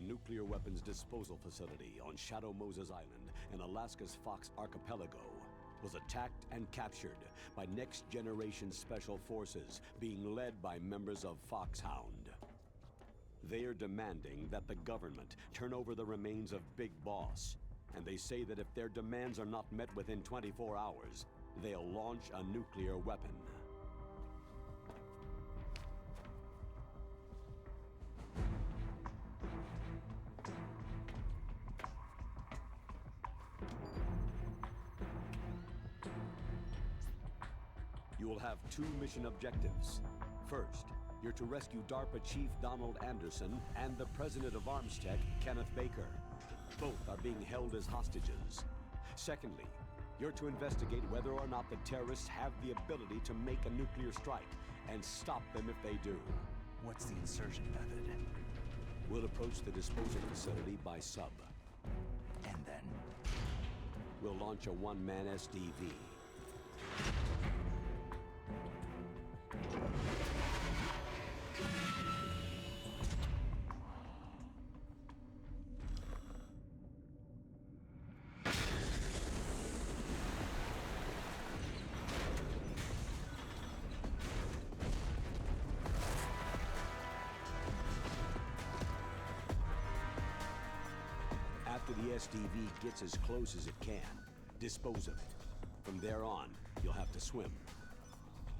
nuclear weapons disposal facility on Shadow Moses Island in Alaska's Fox Archipelago was attacked and captured by next-generation special forces being led by members of Foxhound. They are demanding that the government turn over the remains of Big Boss, and they say that if their demands are not met within 24 hours, they'll launch a nuclear weapon. You will have two mission objectives. First, you're to rescue DARPA Chief Donald Anderson and the President of Armstech, Kenneth Baker. Both are being held as hostages. Secondly, you're to investigate whether or not the terrorists have the ability to make a nuclear strike and stop them if they do. What's the insertion method? We'll approach the disposal facility by sub. And then? We'll launch a one-man SDV. After the SDV gets as close as it can, dispose of it. From there on, you'll have to swim.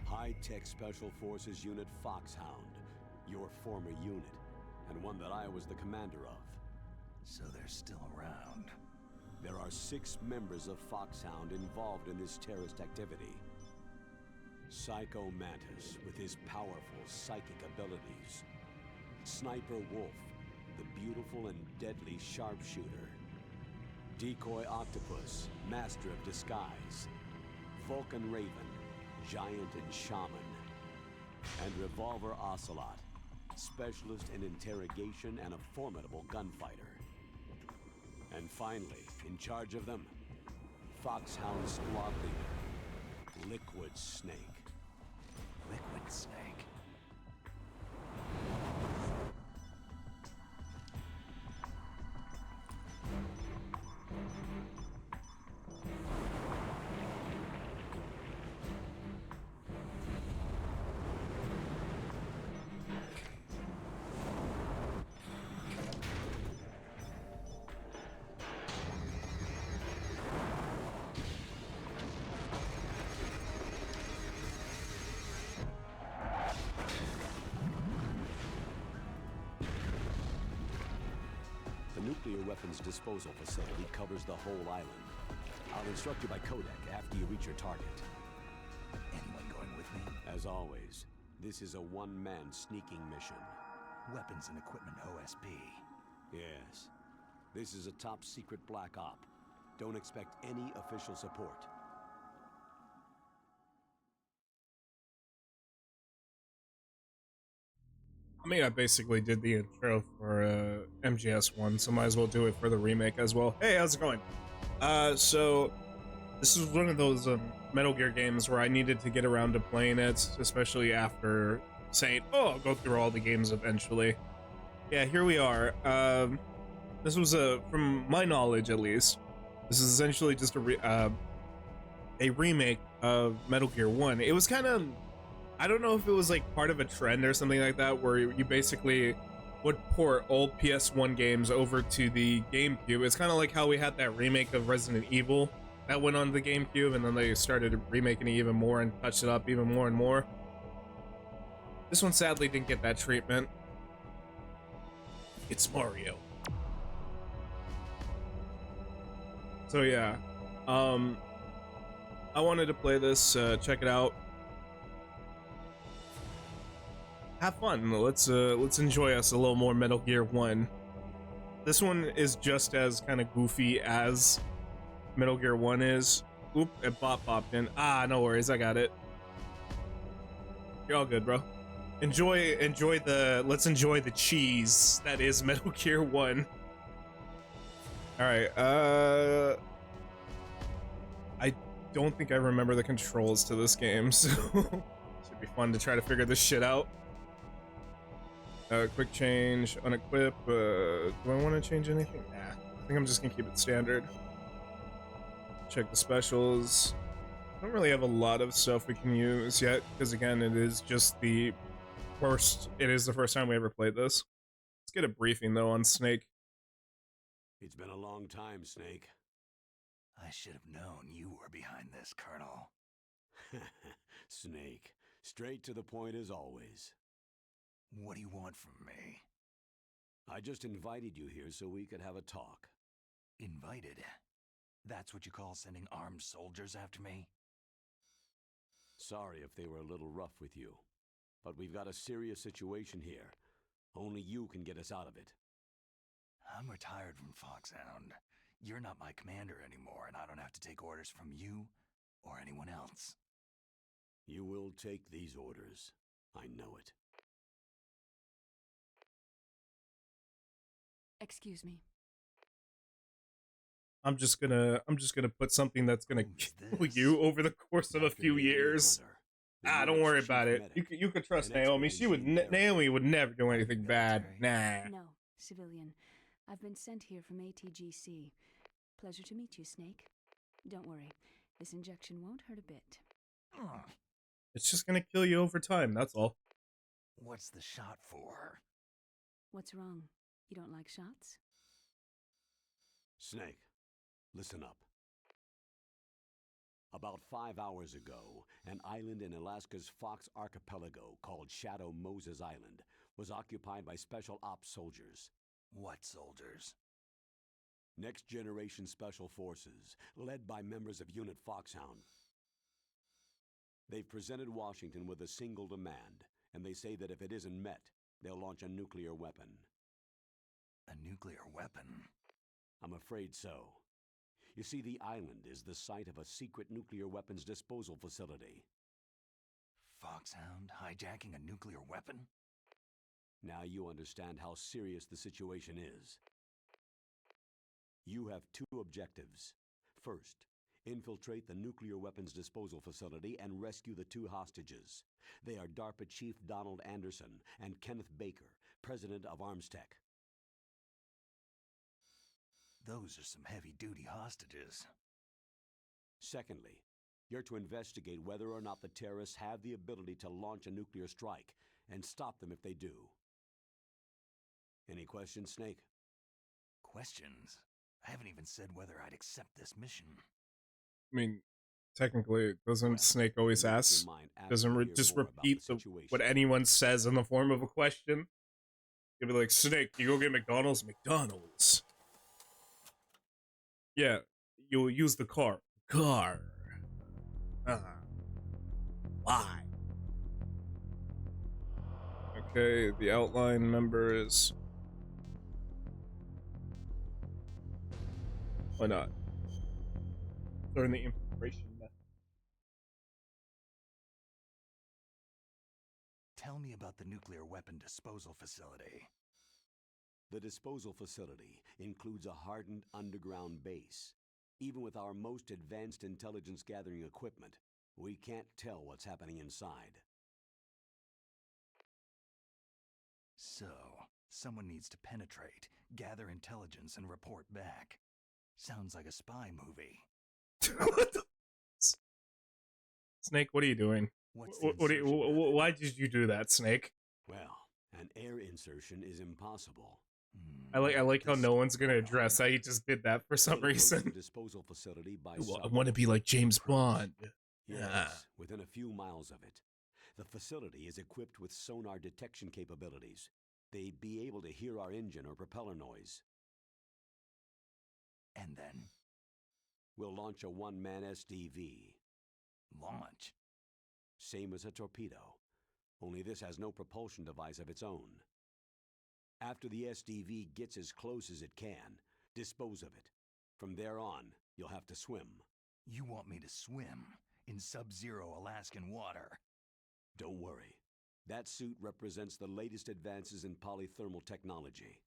High-Tech Special Forces Unit Foxhound, your former unit, and one that I was the commander of. So they're still around. There are 6 members of Foxhound involved in this terrorist activity. Psycho Mantis, with his powerful psychic abilities. Sniper Wolf, the beautiful and deadly sharpshooter. Decoy Octopus, master of disguise. Vulcan Raven, giant and shaman. And Revolver Ocelot, specialist in interrogation and a formidable gunfighter. And finally, in charge of them, Foxhound squad leader, Liquid Snake. Liquid Snake. The nuclear weapons disposal facility covers the whole island. I'll instruct you by codec after you reach your target. Anyone going with me? As always, this is a one-man sneaking mission. Weapons and equipment OSP. Yes. This is a top-secret black op. Don't expect any official support. I mean, I basically did the intro for MGS1, so might as well do it for the remake as well. Hey, how's it going? So this is one of those Metal Gear games where I needed to get around to playing it, especially after saying, oh, I'll go through all the games eventually. Yeah, here we are. This was, from my knowledge at least, this is essentially just a remake of Metal Gear 1. It was kind of, I don't know if it was like part of a trend or something like that, where you basically would port old PS1 games over to the GameCube. It's kind of like how we had that remake of Resident Evil that went on the GameCube, and then they started remaking it even more and touched it up even more and more. This one sadly didn't get that treatment. It's Mario. So yeah, I wanted to play this, check it out. Have fun. Let's enjoy us a little more Metal Gear 1. This one is just as kind of goofy as Metal Gear 1 is. Oop, it popped in. Ah, no worries, I got it. You're all good, bro. Let's enjoy the cheese that is Metal Gear 1. Alright, I don't think I remember the controls to this game, so should be fun to try to figure this shit out. Quick change, unequip. Do I want to change anything? Nah. I think I'm just gonna keep it standard. Check the specials. I don't really have a lot of stuff we can use yet, because again, it is just the first. It is the first time we ever played this. Let's get a briefing though on Snake. It's been a long time, Snake. I should have known you were behind this, Colonel. Snake, straight to the point as always. What do you want from me? I just invited you here so we could have a talk. Invited? That's what you call sending armed soldiers after me? Sorry if they were a little rough with you, but we've got a serious situation here. Only you can get us out of it. I'm retired from Foxhound. You're not my commander anymore, and I don't have to take orders from you or anyone else. You will take these orders. I know it. Excuse me. I'm just gonna put something that's gonna Who's kill this? you over the course of a Dr. few Naomi years. Hunter, the Don't U.S. worry chief about it. medic, You can trust an expert Naomi. in She would gene therapy. Naomi would never do anything bad. Military? Nah. No, civilian. I've been sent here from ATGC. Pleasure to meet you, Snake. Don't worry. This injection won't hurt a bit. Ugh. It's just gonna kill you over time. That's all. What's the shot for? What's wrong? You don't like shots? Snake, listen up. About 5 hours ago, an island in Alaska's Fox Archipelago called Shadow Moses Island was occupied by Special Ops soldiers. What soldiers? Next Generation Special Forces, led by members of Unit Foxhound. They've presented Washington with a single demand, and they say that if it isn't met, they'll launch a nuclear weapon. A nuclear weapon? I'm afraid so. You see, the island is the site of a secret nuclear weapons disposal facility. Foxhound hijacking a nuclear weapon? Now you understand how serious the situation is. You have two objectives. First, infiltrate the nuclear weapons disposal facility and rescue the two hostages. They are DARPA Chief Donald Anderson and Kenneth Baker, President of Armstech. Those are some heavy-duty hostages. Secondly, you're to investigate whether or not the terrorists have the ability to launch a nuclear strike and stop them if they do. Any questions, Snake? Questions? I haven't even said whether I'd accept this mission. I mean, technically, doesn't Well, Snake always you make your ask? mind after Doesn't you hear just more about repeat the what situation. anyone says in the form of a question? You'll be like, Snake, you go get McDonald's? McDonald's. Yeah, you'll use the car. Car. Why? Okay, the outline members. Why not? Learn the infiltration method. Tell me about the nuclear weapon disposal facility. The disposal facility includes a hardened underground base. Even with our most advanced intelligence gathering equipment, we can't tell what's happening inside. So, someone needs to penetrate, gather intelligence, and report back. Sounds like a spy movie. What the? Snake, what are you doing? What's the What are you, insertion method? why did you do that, Snake? Well, an air insertion is impossible. I like how This- no one's gonna address how he just did that for some We'll approach the reason. disposal facility by I subway. want to be like James Bond. Yes, within a few miles of it. The facility is equipped with sonar detection capabilities. They'd be able to hear our engine or propeller noise. And then We'll launch a one-man SDV. launch. Same as a torpedo, only this has no propulsion device of its own. After the SDV gets as close as it can, dispose of it. From there on, you'll have to swim. You want me to swim in sub-zero Alaskan water? Don't worry. That suit represents the latest advances in polythermal technology.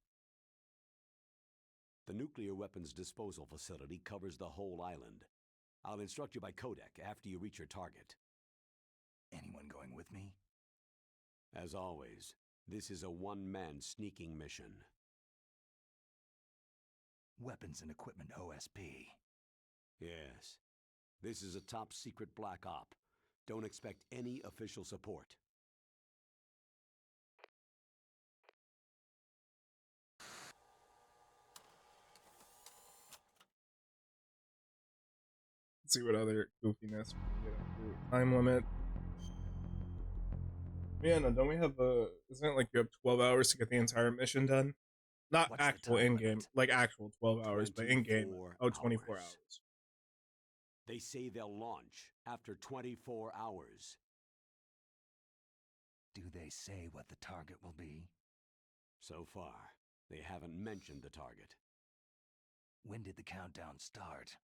The nuclear weapons disposal facility covers the whole island. I'll instruct you by codec after you reach your target. Anyone going with me? As always, This is a one-man sneaking mission. Weapons and Equipment OSP. Yes. This is a top-secret black op. Don't expect any official support. Let's see what other goofiness we can get up to. Time limit. Yeah, no, don't we have isn't it like you have 12 hours to get the entire mission done? Not What's the actual time in-game, limit? like actual 12 hours, but in-game. 24 hours. hours. They say they'll launch after 24 hours. Do they say what the target will be? So far, they haven't mentioned the target. When did the countdown start?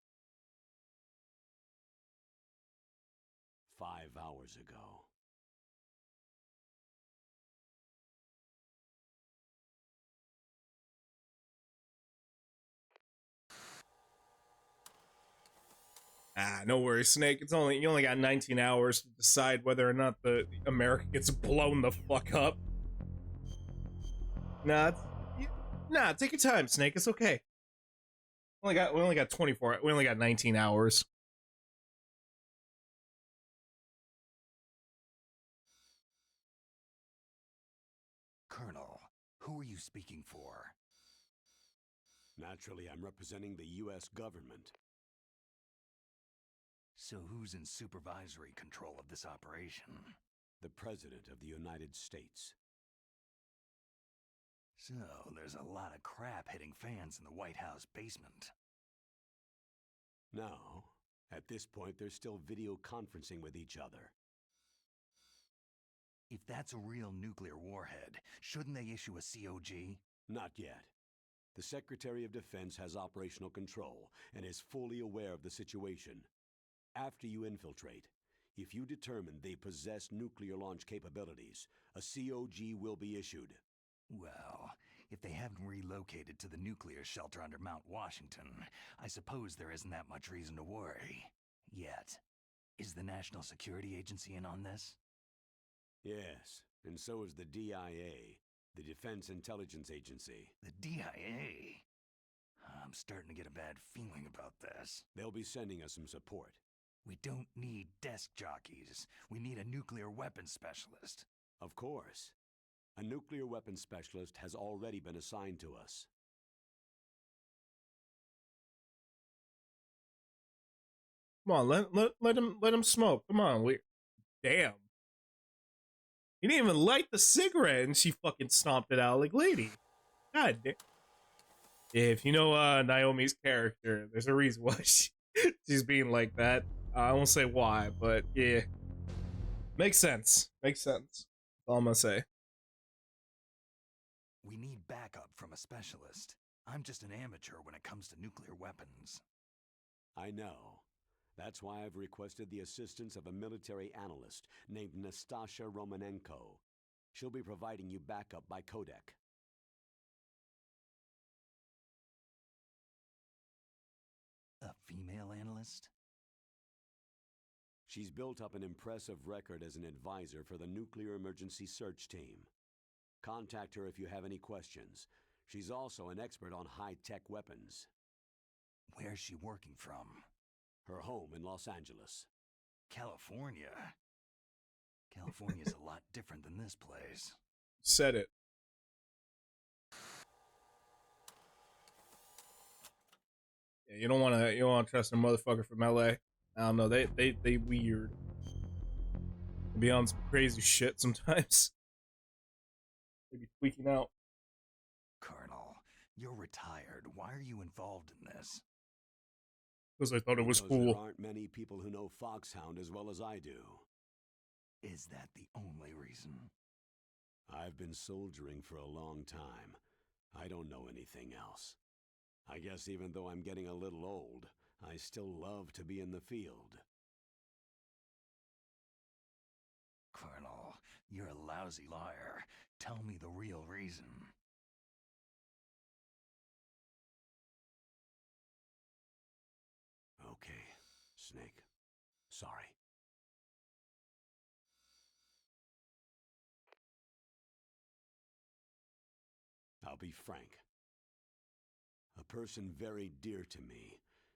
5 hours ago. No worries, Snake. You only got 19 hours to decide whether or not the America gets blown the fuck up. Nah, take your time, Snake. It's okay. We only got 24. We only got 19 hours. Colonel, who are you speaking for? Naturally, I'm representing the U.S. government. So who's in supervisory control of this operation? The President of the United States. So there's a lot of crap hitting fans in the White House basement. No. At this point, they're still video conferencing with each other. If that's a real nuclear warhead, shouldn't they issue a COG? Not yet. The Secretary of Defense has operational control and is fully aware of the situation. After you infiltrate, if you determine they possess nuclear launch capabilities, a COG will be issued. Well, if they haven't relocated to the nuclear shelter under Mount Washington, I suppose there isn't that much reason to worry. Yet. Is the National Security Agency in on this? Yes, and so is the DIA, the Defense Intelligence Agency. The DIA? I'm starting to get a bad feeling about this. They'll be sending us some support. We don't need desk jockeys. We need a nuclear weapons specialist. Of course. A nuclear weapons specialist has already been assigned to us. Come on, let him smoke. Come on, damn. He didn't even light the cigarette, and she fucking stomped it out like, lady. God damn. If you know Naomi's character, there's a reason why she's being like that. I won't say why, but yeah, makes sense. Makes sense. That's all I'm gonna say. We need backup from a specialist. I'm just an amateur when it comes to nuclear weapons. I know. That's why I've requested the assistance of a military analyst named Nastasha Romanenko. She'll be providing you backup by codec. A female analyst? She's built up an impressive record as an advisor for the Nuclear Emergency Search Team. Contact her if you have any questions. She's also an expert on high-tech weapons. Where's she working from? Her home in Los Angeles. California? California's a lot different than this place. Said it. Yeah, you don't wanna trust a motherfucker from LA. I don't know, they weird. They be on some crazy shit sometimes. They be tweaking out. Colonel, you're retired. Why are you involved in this? Because I thought it was Because cool. there aren't many people who know Foxhound as well as I do. Is that the only reason? I've been soldiering for a long time. I don't know anything else. I guess even though I'm getting a little old, I still love to be in the field. Colonel, you're a lousy liar. Tell me the real reason. Okay, Snake. Sorry. I'll be frank. A person very dear to me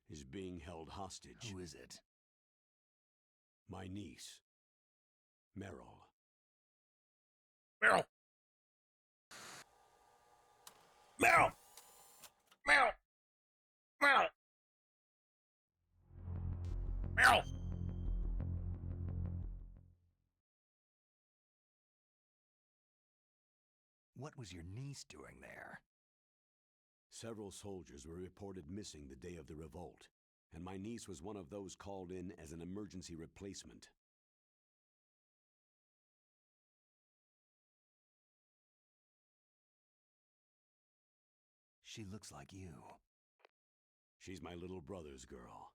is being held hostage. Who is it? My niece, Meryl. Meryl. Meryl. Meryl. Meryl. Meryl. What was your niece doing there? Several soldiers were reported missing the day of the revolt, and my niece was one of those called in as an emergency replacement. She looks like you. She's my little brother's girl.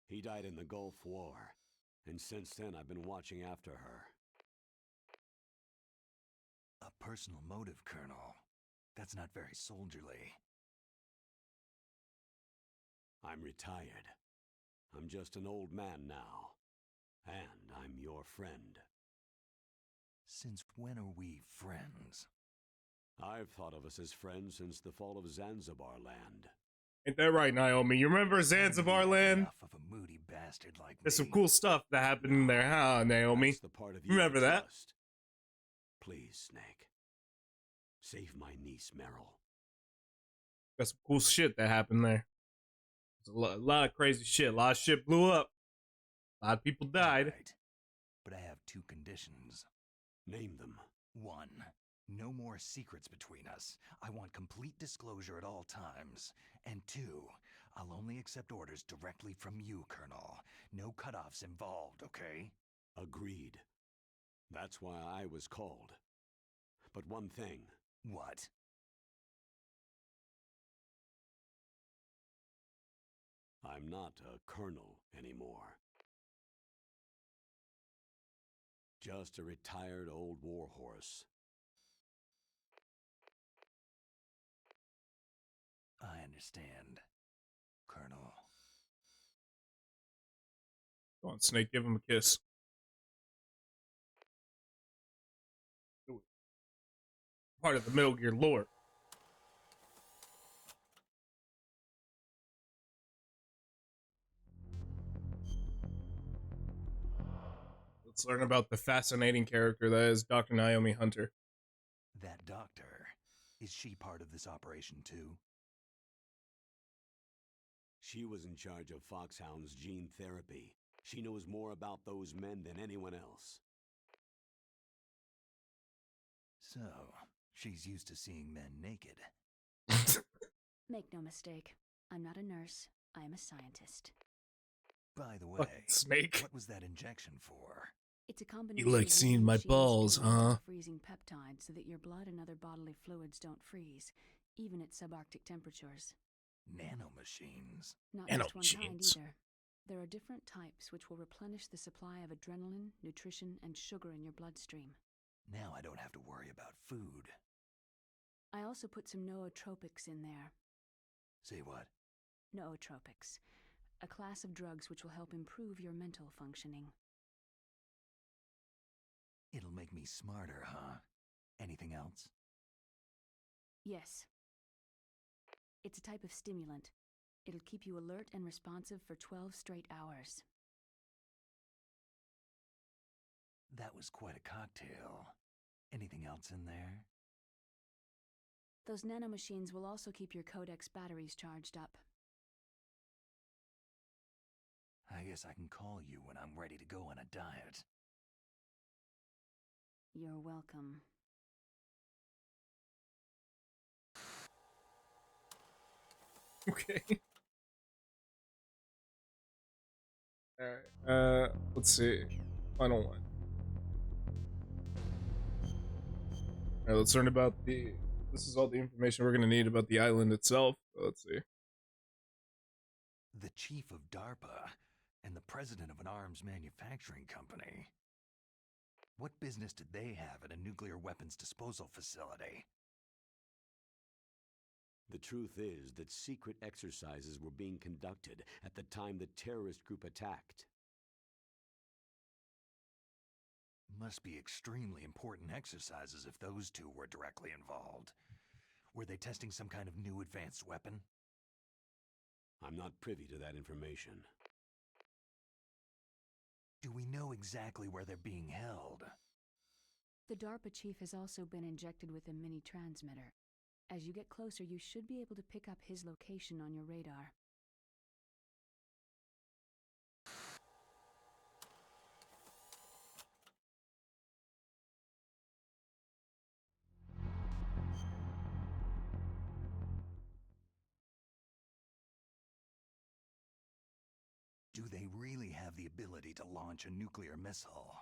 He died in the Gulf War, and since then I've been watching after her. A personal motive, Colonel. That's not very soldierly. I'm retired. I'm just an old man now. And I'm your friend. Since when are we friends? I've thought of us as friends since the fall of Zanzibar land. Ain't that right, Naomi? You remember Zanzibar land? Enough of a moody bastard like There's me. some cool stuff that happened in there, huh, Naomi? That's the part of you Remember I that? trust. Please, Snake. Save my niece, Meryl. Got some cool shit that happened there. There's a lot of crazy shit. A lot of shit blew up. A lot of people died. Right. But I have two conditions. Name them. 1. No more secrets between us. I want complete disclosure at all times. And 2, I'll only accept orders directly from you, Colonel. No cutoffs involved, okay? Agreed. That's why I was called. But one thing. What? I'm not a colonel anymore. Just a retired old warhorse. I understand, Colonel. Go on, Snake, give him a kiss. Do it. Part of the Metal Gear lore. Let's learn about the fascinating character that is Dr. Naomi Hunter. That doctor, is she part of this operation too? She was in charge of Foxhound's gene therapy. She knows more about those men than anyone else. So, she's used to seeing men naked. Make no mistake, I'm not a nurse, I am a scientist. By the way, Fucking Snake. what was that injection for? It's a combination like of seeing my nanomachines balls, and huh? freezing peptides so that your blood and other bodily fluids don't freeze, even at subarctic temperatures. Nanomachines. Not just one kind Nanomachines. either. There are different types which will replenish the supply of adrenaline, nutrition, and sugar in your bloodstream. Now I don't have to worry about food. I also put some nootropics in there. Say what? Nootropics, a class of drugs which will help improve your mental functioning. It'll make me smarter, huh? Anything else? Yes. It's a type of stimulant. It'll keep you alert and responsive for 12 straight hours. That was quite a cocktail. Anything else in there? Those nanomachines will also keep your Codex batteries charged up. I guess I can call you when I'm ready to go on a diet. You're welcome. Okay. Alright, let's see. Final one. Alright, let's learn about the... This is all the information we're gonna need about the island itself. Let's see. The chief of DARPA and the president of an arms manufacturing company. What business did they have at a nuclear weapons disposal facility? The truth is that secret exercises were being conducted at the time the terrorist group attacked. Must be extremely important exercises if those two were directly involved. Were they testing some kind of new advanced weapon? I'm not privy to that information. Do we know exactly where they're being held? The DARPA chief has also been injected with a mini transmitter. As you get closer, you should be able to pick up his location on your radar. Do they really have the ability to launch a nuclear missile?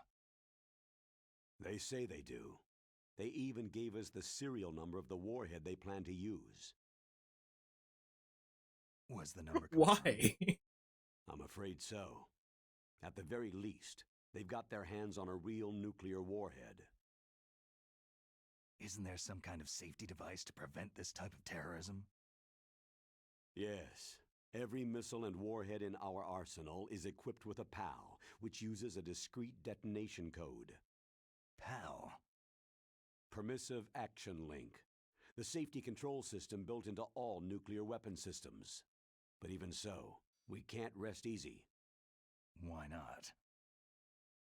They say they do. They even gave us the serial number of the warhead they plan to use. Was the number Why? I'm afraid so. At the very least, they've got their hands on a real nuclear warhead. Isn't there some kind of safety device to prevent this type of terrorism? Yes. Every missile and warhead in our arsenal is equipped with a PAL, which uses a discrete detonation code. PAL? Permissive Action Link. The safety control system built into all nuclear weapon systems. But even so, we can't rest easy. Why not?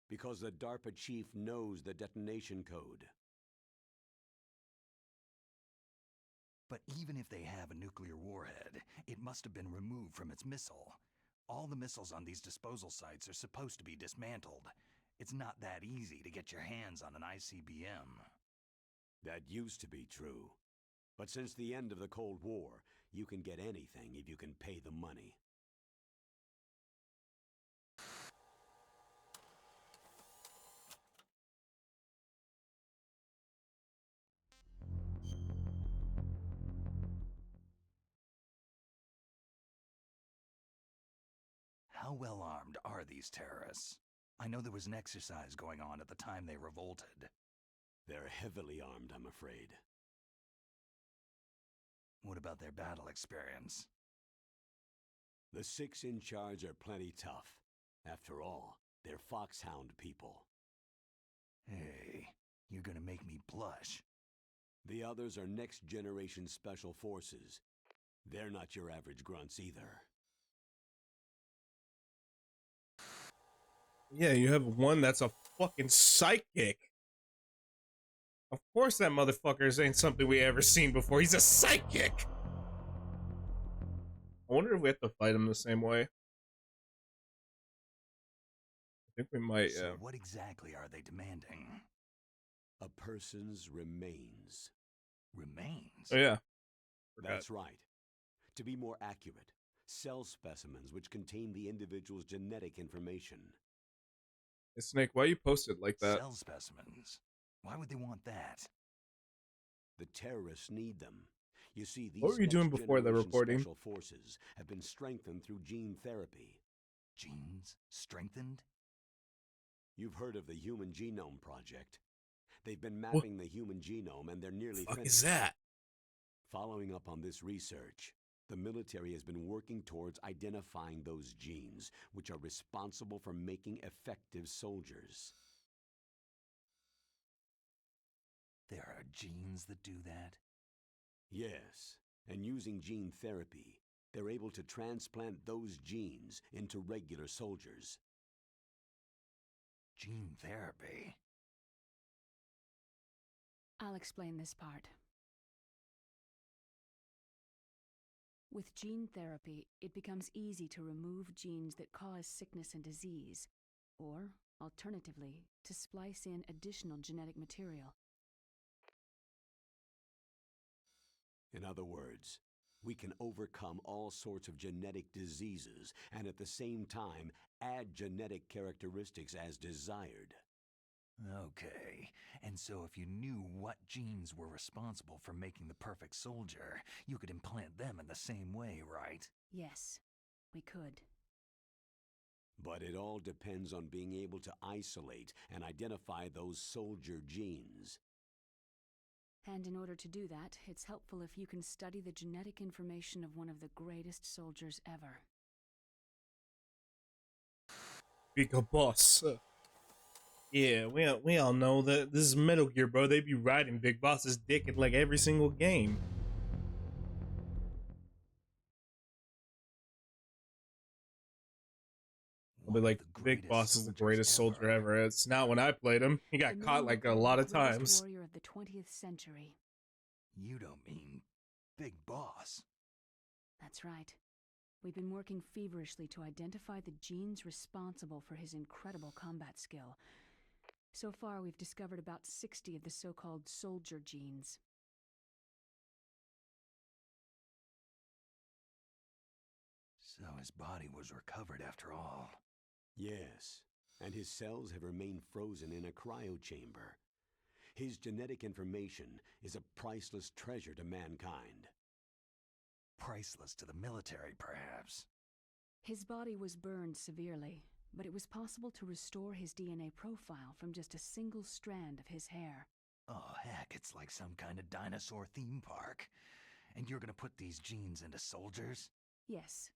Because the DARPA chief knows the detonation code. But even if they have a nuclear warhead, it must have been removed from its missile. All the missiles on these disposal sites are supposed to be dismantled. It's not that easy to get your hands on an ICBM. That used to be true. But since the end of the Cold War, you can get anything if you can pay the money. How well armed are these terrorists? I know there was an exercise going on at the time they revolted. They're heavily armed, I'm afraid. What about their battle experience? The 6 in charge are plenty tough. After all, they're Foxhound people. Hey, you're gonna make me blush. The others are next-generation special forces. They're not your average grunts either. Yeah, you have one that's a fucking psychic. Of course that motherfucker ain't something we ever seen before. He's a psychic! I wonder if we have to fight him the same way. I think we might, yeah. So what exactly are they demanding? A person's remains. Remains? Oh, yeah. That's right. To be more accurate, cell specimens which contain the individual's genetic information. Hey, Snake, why you post it like that? Cell specimens? Why would they want that? The terrorists need them. You see, these What were you doing before the next-generation recording? special forces have been strengthened through gene therapy. Genes? Strengthened? You've heard of the Human Genome Project. They've been mapping the human genome and they're nearly Fuck finished. is that? Following up on this research, the military has been working towards identifying those genes, which are responsible for making effective soldiers. There are genes that do that? Yes, and using gene therapy, they're able to transplant those genes into regular soldiers. Gene therapy? I'll explain this part. With gene therapy, it becomes easy to remove genes that cause sickness and disease, or, alternatively, to splice in additional genetic material. In other words, we can overcome all sorts of genetic diseases and at the same time add genetic characteristics as desired. Okay, and so if you knew what genes were responsible for making the perfect soldier, you could implant them in the same way, right? Yes, we could. But it all depends on being able to isolate and identify those soldier genes. And in order to do that, it's helpful if you can study the genetic information of one of the greatest soldiers ever. Big boss. Yeah, we all know that this is Metal Gear, bro. They be riding Big Boss's dick in like every single game. I'll be like, Big Boss is the greatest soldier ever. It's not when I played him. He got caught like a lot of times. Warrior of the 20th century. You don't mean Big Boss? That's right. We've been working feverishly to identify the genes responsible for his incredible combat skill. So far, we've discovered about 60 of the so-called soldier genes. So his body was recovered after all. Yes, and his cells have remained frozen in a cryo chamber. His genetic information is a priceless treasure to mankind. Priceless to the military, perhaps. His body was burned severely, but it was possible to restore his DNA profile from just a single strand of his hair. Oh, heck, it's like some kind of dinosaur theme park. And you're gonna put these genes into soldiers? Yes.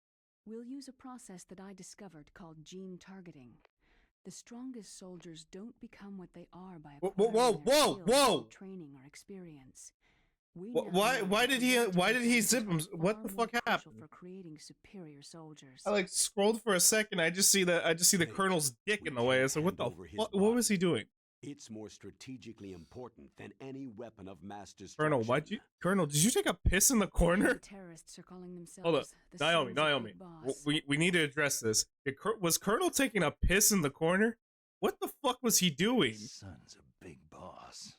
We'll use a process that I discovered called gene targeting. The strongest soldiers don't become what they are by Whoa! Training or experience. Why did he zip him? What the fuck happened? For creating superior soldiers. I like scrolled for a second. I just see the colonel's dick in the way. I said, what the fuck? What was he doing? It's more strategically important than any weapon of mass destruction. Colonel, did you take a piss in the corner? The terrorists are calling themselves. Hold up, Naomi. We need to address this. Was Colonel taking a piss in the corner? What the fuck was he doing? Son's a Big Boss.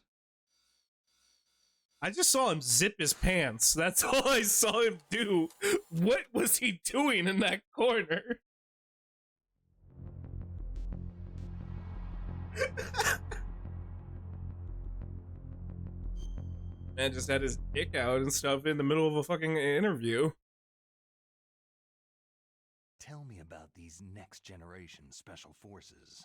I just saw him zip his pants. That's all I saw him do. What was he doing in that corner? Man just had his dick out and stuff in the middle of a fucking interview. Tell me about these next generation special forces.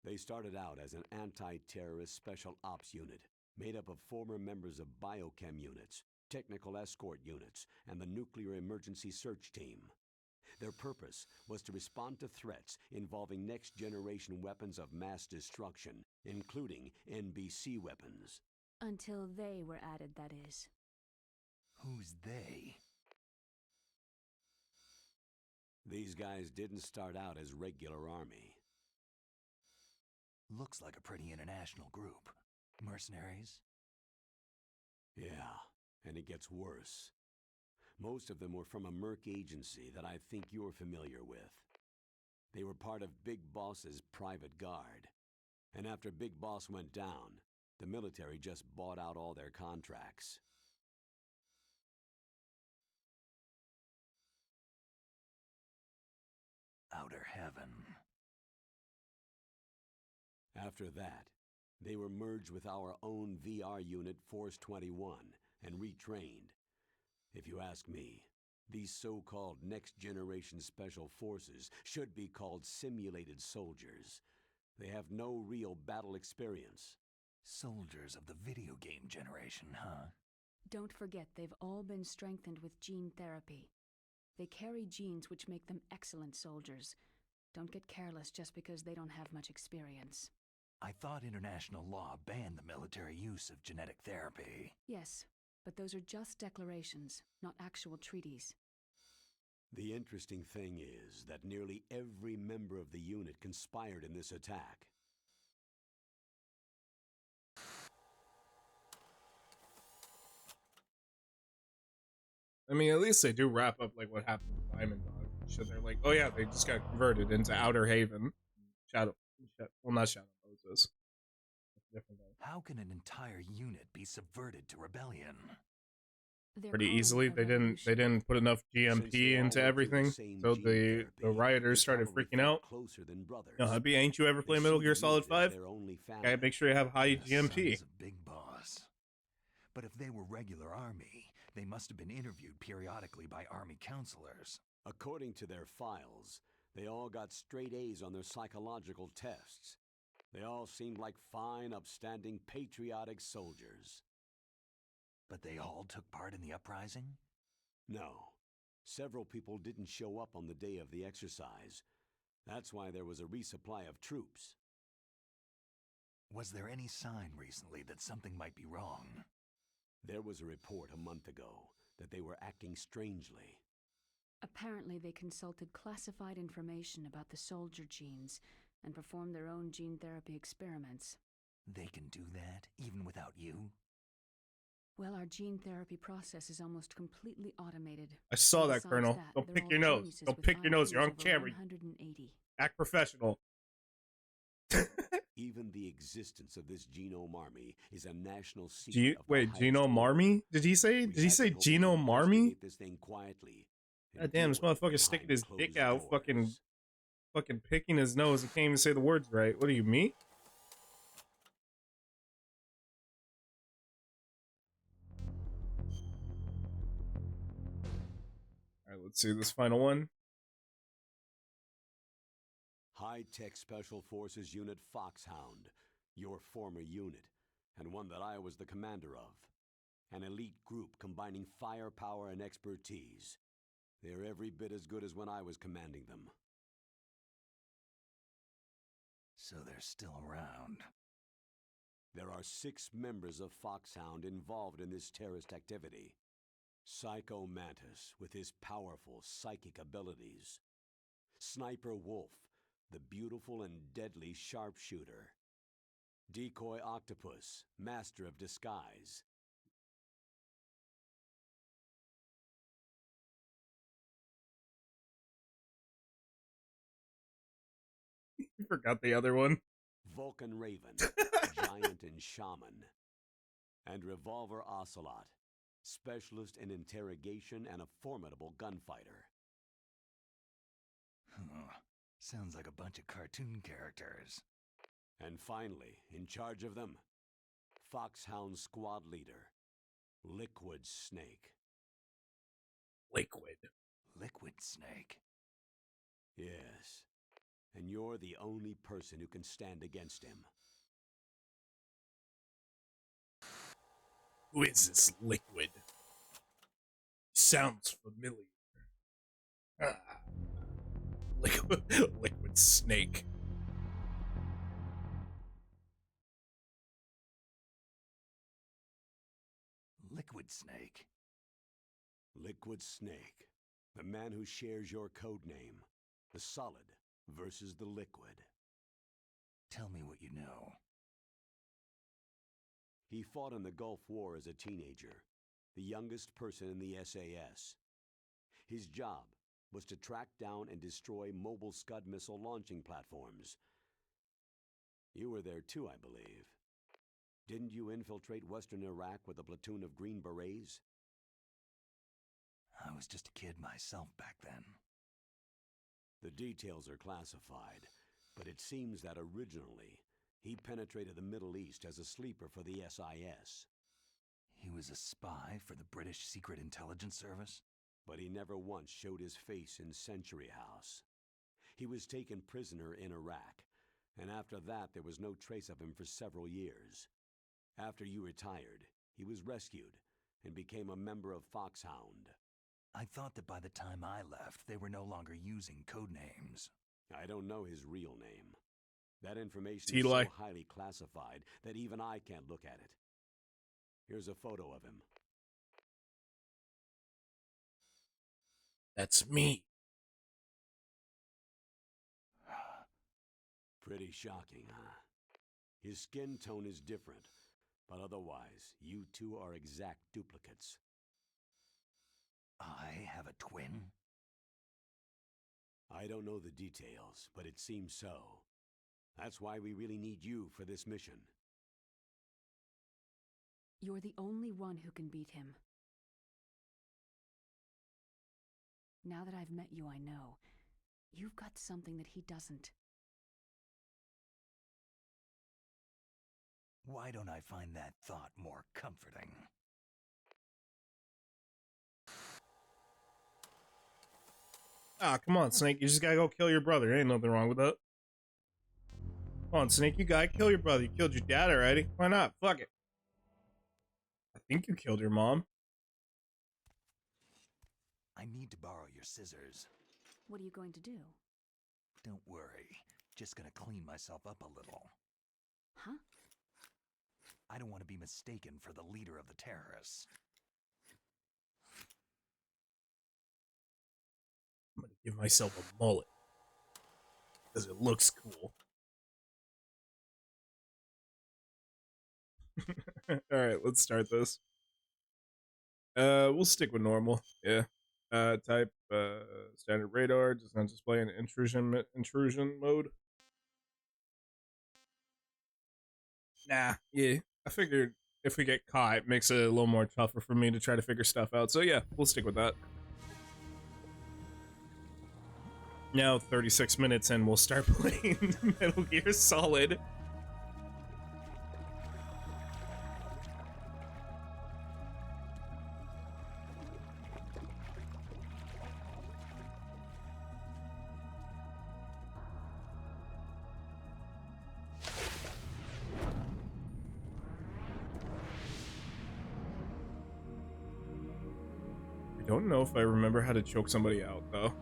They started out as an anti-terrorist special ops unit, made up of former members of biochem units, technical escort units, and the nuclear emergency search team. Their purpose was to respond to threats involving next-generation weapons of mass destruction, including NBC weapons. Until they were added, that is. Who's they? These guys didn't start out as regular army. Looks like a pretty international group. Mercenaries? Yeah, and it gets worse. Most of them were from a merc agency that I think you're familiar with. They were part of Big Boss's private guard. And after Big Boss went down, the military just bought out all their contracts. Outer Heaven. After that, they were merged with our own VR unit Force 21 and retrained. If you ask me, these so-called next-generation special forces should be called simulated soldiers. They have no real battle experience. Soldiers of the video game generation, huh? Don't forget, they've all been strengthened with gene therapy. They carry genes which make them excellent soldiers. Don't get careless just because they don't have much experience. I thought international law banned the military use of genetic therapy. Yes, but those are just declarations, not actual treaties. The interesting thing is that nearly every member of the unit conspired in this attack. I mean, at least they do wrap up like what happened with Diamond Dog. Shit, they're like, oh yeah, they just got converted into Outer Haven. Not Shadow Moses. Different thing. How can an entire unit be subverted to rebellion? Pretty easily. They didn't put enough GMP into everything, so the rioters started freaking out. Ain't you ever play Metal Gear Solid 5? Gotta make sure you have high GMP. Sons of Big Boss. But if they were regular army, they must have been interviewed periodically by army counselors. According to their files, they all got straight A's on their psychological tests. They all seemed like fine, upstanding, patriotic soldiers. But they all took part in the uprising? No. Several people didn't show up on the day of the exercise. That's why there was a resupply of troops. Was there any sign recently that something might be wrong? There was a report a month ago that they were acting strangely. Apparently, they consulted classified information about the soldier genes and performed their own gene therapy experiments. They can do that, even without you? Well, our gene therapy process is almost completely automated. I saw that, Besides Colonel. that, Don't they're pick all your nose. geniuses Don't with pick your nose. You're on IQs over camera. 180. Act professional. Even the existence of this genome army is a national secret. Wait, Genome Army? Did he say Genome Army? This thing quietly. God damn, this motherfucker's sticking his dick out, fucking picking his nose and can't even say the words right. What are you, me? Alright, let's see this final one. High-Tech Special Forces Unit Foxhound, your former unit, and one that I was the commander of. An elite group combining firepower and expertise. They're every bit as good as when I was commanding them. So they're still around. There are 6 members of Foxhound involved in this terrorist activity. Psycho Mantis, with his powerful psychic abilities. Sniper Wolf, the beautiful and deadly sharpshooter. Decoy Octopus, master of disguise. You forgot the other one. Vulcan Raven, giant and shaman. And Revolver Ocelot, specialist in interrogation and a formidable gunfighter. Sounds like a bunch of cartoon characters. And finally, in charge of them, Foxhound Squad Leader, Liquid Snake. Liquid Snake? Yes, and you're the only person who can stand against him. Who is this Liquid? Sounds familiar. Liquid Snake. Liquid Snake? Liquid Snake, the man who shares your code name. The solid versus the liquid. Tell me what you know. He fought in the Gulf War as a teenager, the youngest person in the SAS. His job was to track down and destroy mobile Scud missile launching platforms. You were there too, I believe. Didn't you infiltrate Western Iraq with a platoon of Green Berets? I was just a kid myself back then. The details are classified, but it seems that originally, he penetrated the Middle East as a sleeper for the SIS. He was a spy for the British Secret Intelligence Service? But he never once showed his face in Century House. He was taken prisoner in Iraq, and after that there was no trace of him for several years. After you retired, he was rescued and became a member of Foxhound. I thought that by the time I left, they were no longer using code names. I don't know his real name. That information is Eli. so highly classified that even I can't look at it. Here's a photo of him. That's me. Pretty shocking, huh? His skin tone is different, but otherwise, you two are exact duplicates. I have a twin? I don't know the details, but it seems so. That's why we really need you for this mission. You're the only one who can beat him. Now that I've met you, I know. You've got something that he doesn't. Why don't I find that thought more comforting? Ah, come on, Snake. You just gotta go kill your brother. Ain't nothing wrong with that. Come on, Snake. You gotta kill your brother. You killed your dad already. Why not? Fuck it. I think you killed your mom. I need to borrow your scissors. What are you going to do? Don't worry. Just gonna clean myself up a little. Huh? I don't want to be mistaken for the leader of the terrorists. I'm gonna give myself a mullet because it looks cool. All right, let's start this. We'll stick with normal. Yeah. Type standard radar does not display an intrusion mode. Nah, yeah. I figured if we get caught, it makes it a little more tougher for me to try to figure stuff out. So yeah, we'll stick with that. Now 36 minutes and we'll start playing Metal Gear Solid. I don't know if I remember how to choke somebody out, though.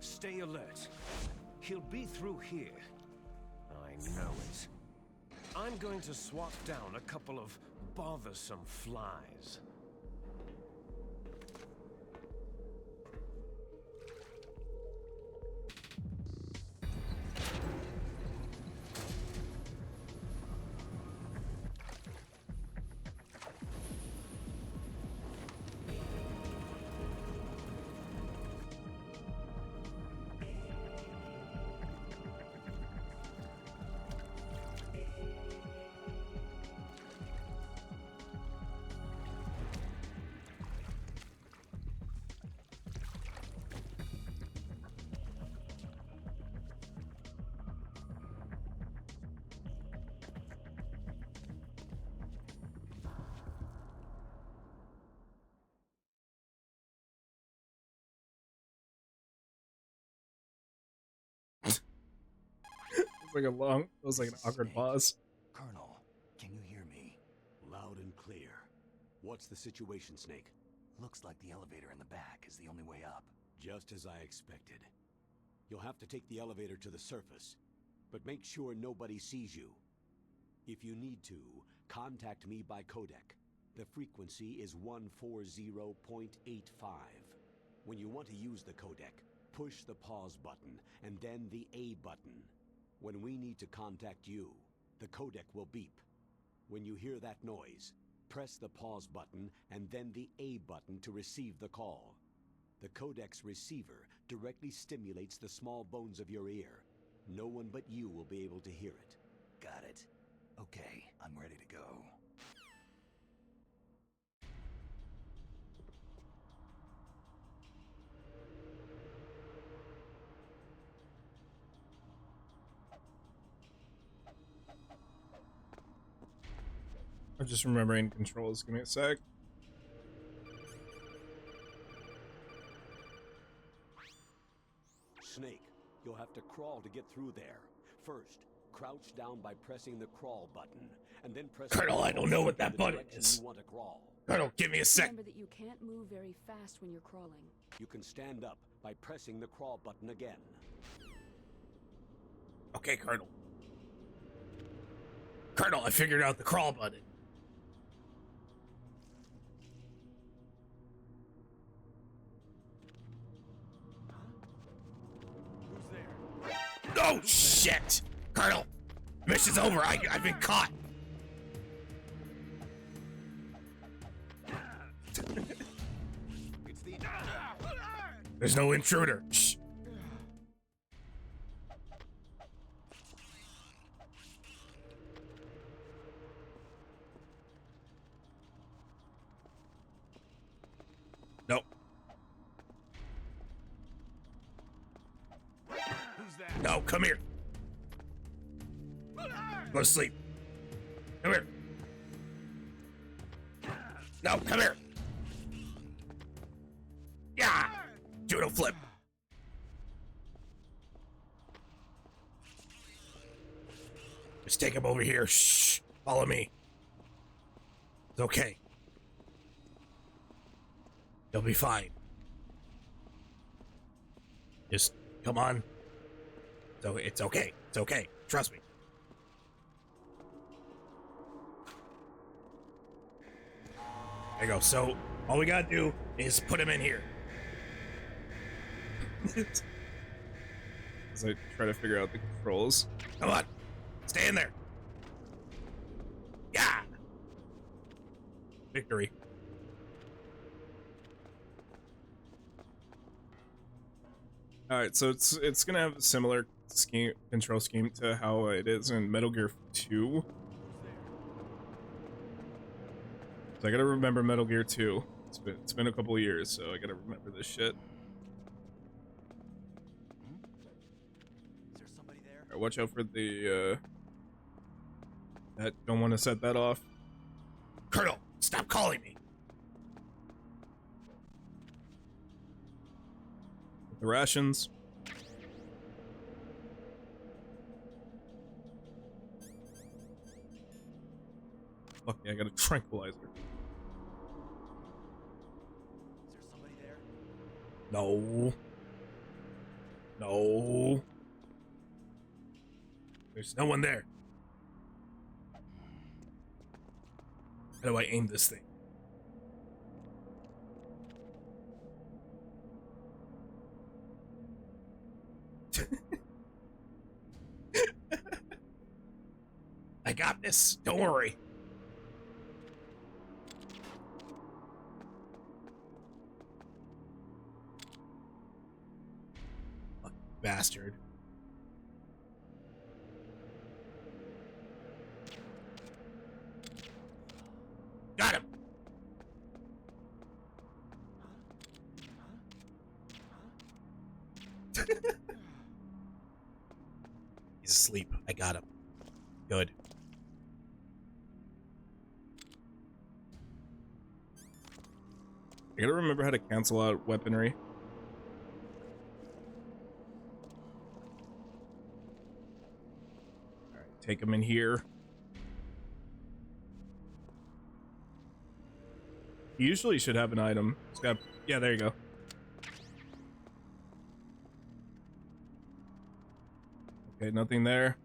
Stay alert. He'll be through here. I know it. I'm going to swat down a couple of bothersome flies. It was like an awkward pause. Colonel, can you hear me? Loud and clear. What's the situation, Snake? Looks like the elevator in the back is the only way up. Just as I expected. You'll have to take the elevator to the surface, but make sure nobody sees you. If you need to, contact me by codec. The frequency is 140.85. When you want to use the codec, push the pause button and then the A button. When we need to contact you, the codec will beep. When you hear that noise, press the pause button and then the A button to receive the call. The codec's receiver directly stimulates the small bones of your ear. No one but you will be able to hear it. Got it. Okay, I'm ready to go. I'm just remembering controls. Give me a sec. Snake, you'll have to crawl to get through there. First, crouch down by pressing the crawl button, and then press... Colonel, I don't know what that button is. You want to crawl. Colonel, give me a sec. Remember that you can't move very fast when you're crawling. You can stand up by pressing the crawl button again. Okay, Colonel. Colonel, I figured out the crawl button. Oh, shit! Colonel! Mission's over. I've been caught. There's no intruder. Shh. Nope. No, come here. Go to sleep. Come here. No, come here. Yeah. Judo flip. Just take him over here. Shh. Follow me. It's okay. You'll be fine. Just come on. So it's okay. It's okay. Trust me. There you go. So all we gotta do is put him in here. As I try to figure out the controls. Come on. Stay in there. Yeah. Victory. All right, so it's gonna have a similar control scheme to how it is in Metal Gear 2. So I gotta remember Metal Gear 2. It's been a couple of years, so I gotta remember this shit. Is there somebody there? All right, watch out for the don't want to set that off. Colonel, stop calling me. The rations. Fuck yeah, I got a tranquilizer. Is there somebody there? No. No. There's no one there. How do I aim this thing? I got this. Don't worry. Fucking bastard. Got him. He's asleep. I got him. Good. I gotta remember how to cancel out weaponry. Alright, take him in here. He usually should have an item. It's got, yeah, there you go. Okay, nothing there.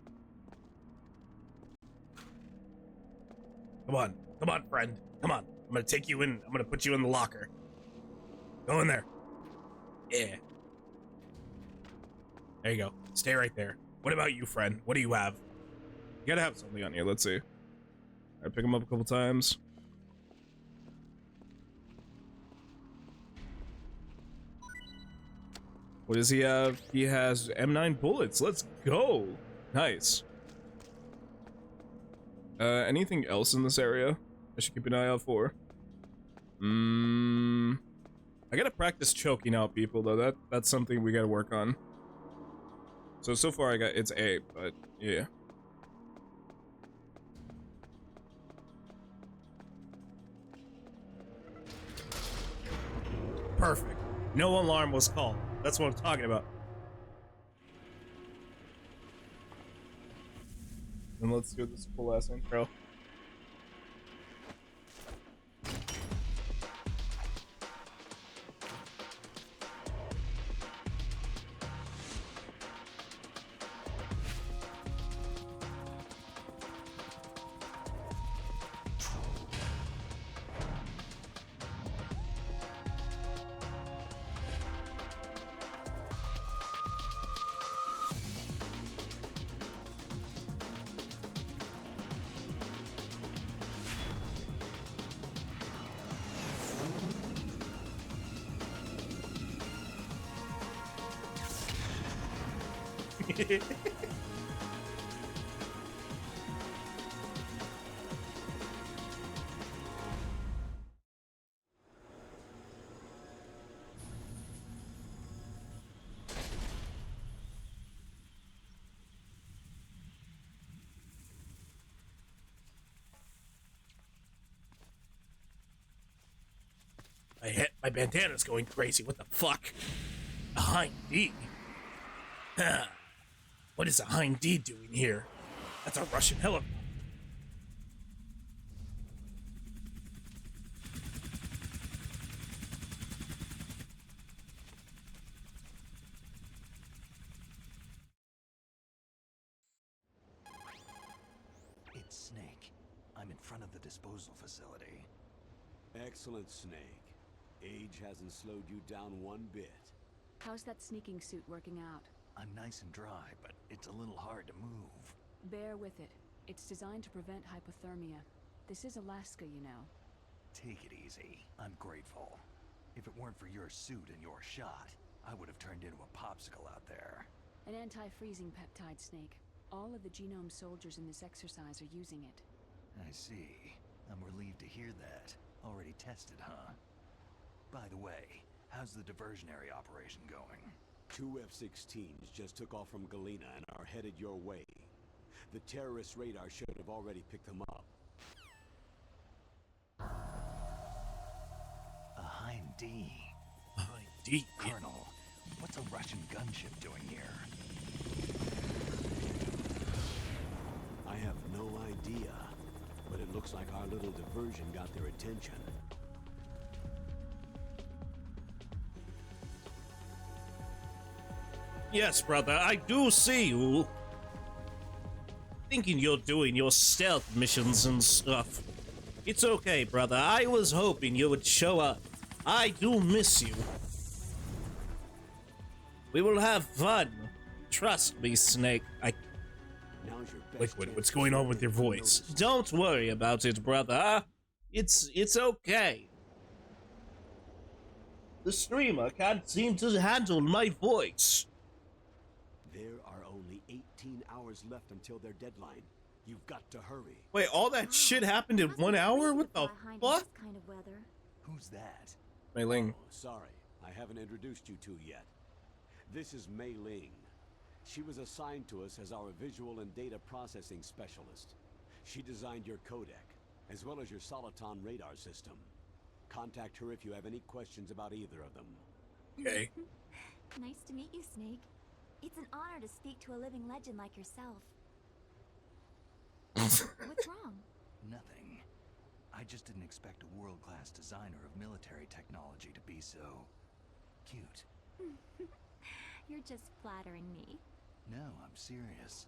Come on, friend. Come on. I'm gonna take you in. I'm gonna put you in the locker. Go in there. Yeah. There you go. Stay right there. What about you, friend? What do you have? You gotta have something on you. Let's see. I pick him up a couple times. What does he have? He has M9 bullets. Let's go. Nice. Anything else in this area I should keep an eye out for? I gotta practice choking out people though. That's something we gotta work on. So far I got, it's A, but yeah. Perfect. No alarm was called. That's what I'm talking about. And let's do this cool ass intro. My bandana's going crazy. What the fuck? A Hind D? Huh. What is a Hind D doing here? That's a Russian helicopter. It's Snake. I'm in front of the disposal facility. Excellent, Snake. Age hasn't slowed you down one bit. How's that sneaking suit working out? I'm nice and dry, but it's a little hard to move. Bear with it. It's designed to prevent hypothermia. This is Alaska, you know. Take it easy. I'm grateful. If it weren't for your suit and your shot, I would have turned into a popsicle out there. An anti-freezing peptide, Snake. All of the genome soldiers in this exercise are using it. I see. I'm relieved to hear that. Already tested, huh? By the way, how's the diversionary operation going? 2 F-16s just took off from Galena and are headed your way. The terrorist radar should have already picked them up. A Hind D. D. Colonel, what's a Russian gunship doing here? I have no idea, but it looks like our little diversion got their attention. Yes, brother, I do see you. Thinking you're doing your stealth missions and stuff. It's okay, brother. I was hoping you would show up. I do miss you. We will have fun. Trust me, Snake. Now's your best Liquid, chance what's to going on show with your that you voice? noticed. Don't worry about it, brother. It's okay. The streamer can't seem to handle my voice. There are only 18 hours left until their deadline. You've got to hurry. Wait, all that shit happened in 1 hour? What the fuck? Kind of weather. Who's that? Mei Ling. Oh, sorry, I haven't introduced you two yet. This is Mei Ling. She was assigned to us as our visual and data processing specialist. She designed your codec, as well as your Soliton radar system. Contact her if you have any questions about either of them. Okay. Nice to meet you, Snake. It's an honor to speak to a living legend like yourself. What's wrong? Nothing. I just didn't expect a world-class designer of military technology to be so... cute. You're just flattering me. No, I'm serious.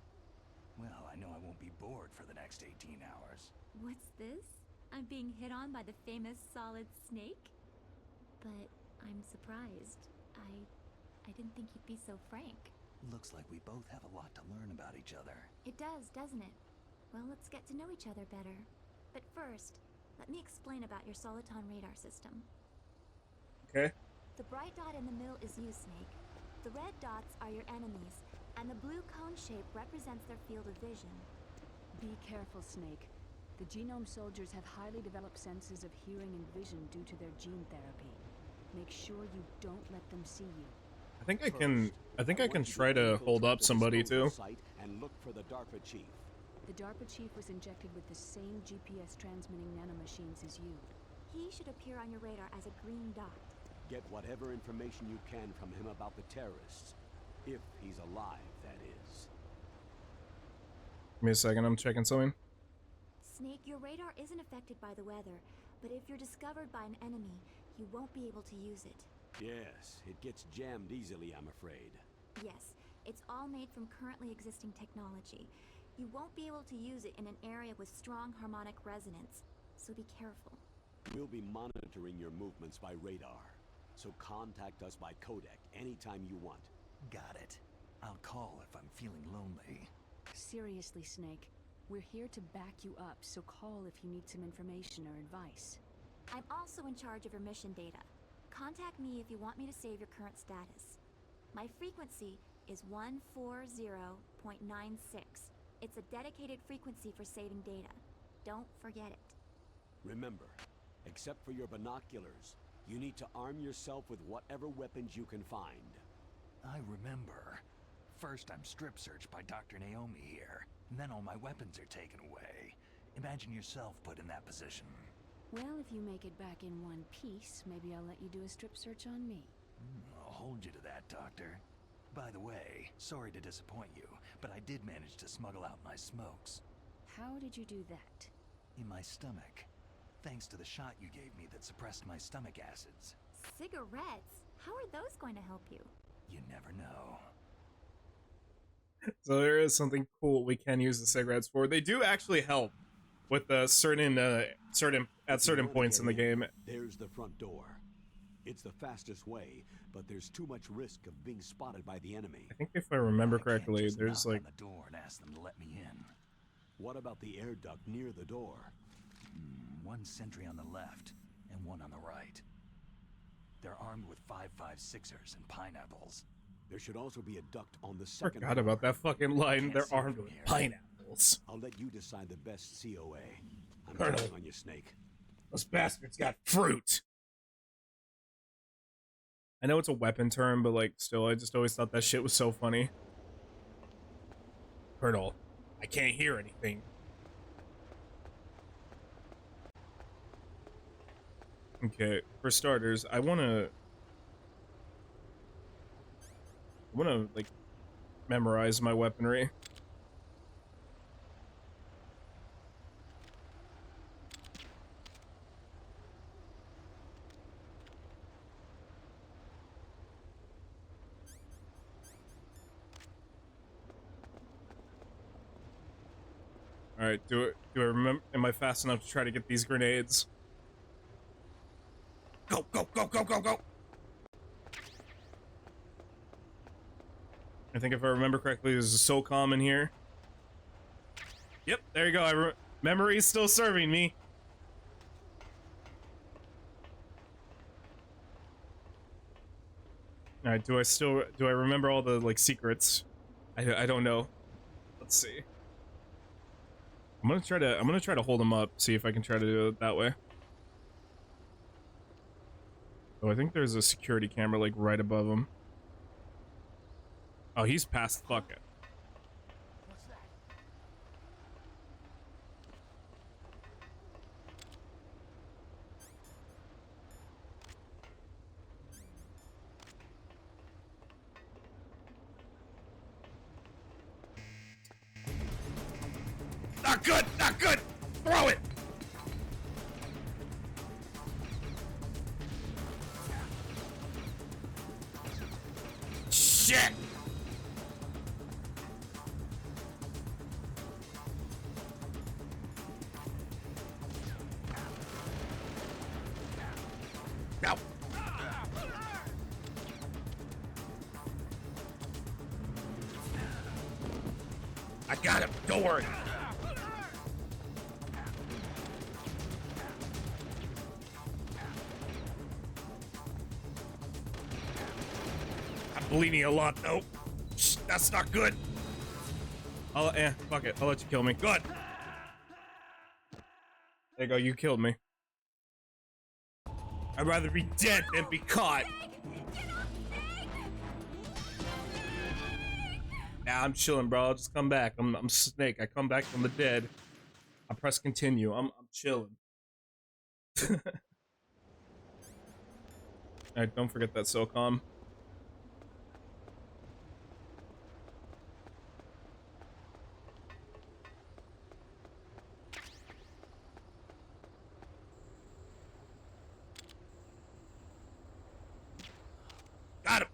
Well, I know I won't be bored for the next 18 hours. What's this? I'm being hit on by the famous Solid Snake? But I'm surprised. I didn't think you'd be so frank. Looks like we both have a lot to learn about each other. It does, doesn't it? Well, let's get to know each other better. But first, let me explain about your Soliton radar system. Okay. The bright dot in the middle is you, Snake. The red dots are your enemies, and the blue cone shape represents their field of vision. Be careful, Snake. The genome soldiers have highly developed senses of hearing and vision due to their gene therapy. Make sure you don't let them see you. I think I can try to hold up somebody too. And look for the DARPA chief. The DARPA chief was injected with the same GPS transmitting nanomachines as you. He should appear on your radar as a green dot. Get whatever information you can from him about the terrorists. If he's alive, that is. Give me a second, I'm checking something. Snake, your radar isn't affected by the weather, but if you're discovered by an enemy, you won't be able to use it. Yes, it gets jammed easily, I'm afraid. Yes, it's all made from currently existing technology. You won't be able to use it in an area with strong harmonic resonance, so be careful. We'll be monitoring your movements by radar, so contact us by codec anytime you want. Got it. I'll call if I'm feeling lonely. Seriously, Snake. We're here to back you up, so call if you need some information or advice. I'm also in charge of your mission data. Contact me if you want me to save your current status. My frequency is 140.96. It's a dedicated frequency for saving data. Don't forget it. Remember, except for your binoculars, you need to arm yourself with whatever weapons you can find. I remember. First I'm strip searched by Dr. Naomi here, and then all my weapons are taken away. Imagine yourself put in that position. Well, if you make it back in one piece, maybe I'll let you do a strip search on me. I'll hold you to that, Doctor. By the way, sorry to disappoint you, but I did manage to smuggle out my smokes. How did you do that? In my stomach. Thanks to the shot you gave me that suppressed my stomach acids. Cigarettes? How are those going to help you? You never know. So there is something cool we can use the cigarettes for. They do actually help with certain points in the game. There's the front door. It's the fastest way, but there's too much risk of being spotted by the enemy. I think if I remember I can't correctly, just there's knock like on the door and ask them to let me in. What about the air duct near the door? One sentry on the left and one on the right. They're armed with 5.56ers and pineapples. There should also be a duct on the second forgot door. about that fucking line. Can't They're see armed from with here. pineapples. I'll let you decide the best COA. I'm Colonel. counting on you, Snake. Those bastards got fruit. I know it's a weapon term, but like, still, I just always thought that shit was so funny. Colonel, I can't hear anything. Okay, for starters, I wanna like memorize my weaponry. All right, do I remember? Am I fast enough to try to get these grenades? Go, go, go, go, go, go! I think if I remember correctly, there's a SOCOM in here. Yep, there you go. Memory's still serving me. All right, do I remember all the like secrets? I don't know. Let's see. I'm gonna try to hold him up, see if I can try to do it that way. Oh, I think there's a security camera like right above him. Oh, he's past the bucket. What's that? Not good! Not good! Throw it! Shit! No! I got him! Don't worry! Bleeding a lot though. Shh, that's not good. Fuck it. I'll let you kill me. Good. There you go. You killed me. I'd rather be dead than be caught. Nah, I'm chilling, bro. I'll just come back. I'm Snake. I come back from the dead. I press continue. I'm chilling. Alright, don't forget that SOCOM. Got him!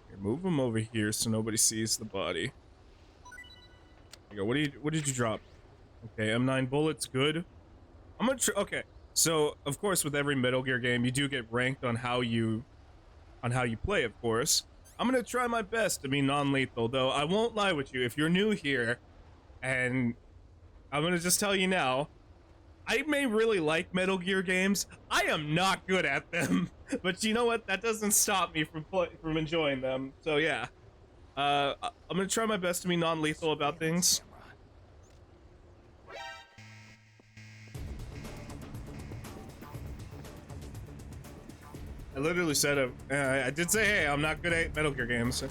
Here, move him over here so nobody sees the body. There you go. What did you drop? Okay, M9 bullets, good. I'm gonna okay. So, of course, with every Metal Gear game, you do get ranked on how you play, of course. I'm gonna try my best to be non-lethal, though I won't lie with you. If you're new here, and I'm gonna just tell you now, I may really like Metal Gear games. I am not good at them, but you know what? That doesn't stop me from enjoying them. So yeah, I'm gonna try my best to be non-lethal about things. I literally said, I did say, hey, I'm not good at Metal Gear games.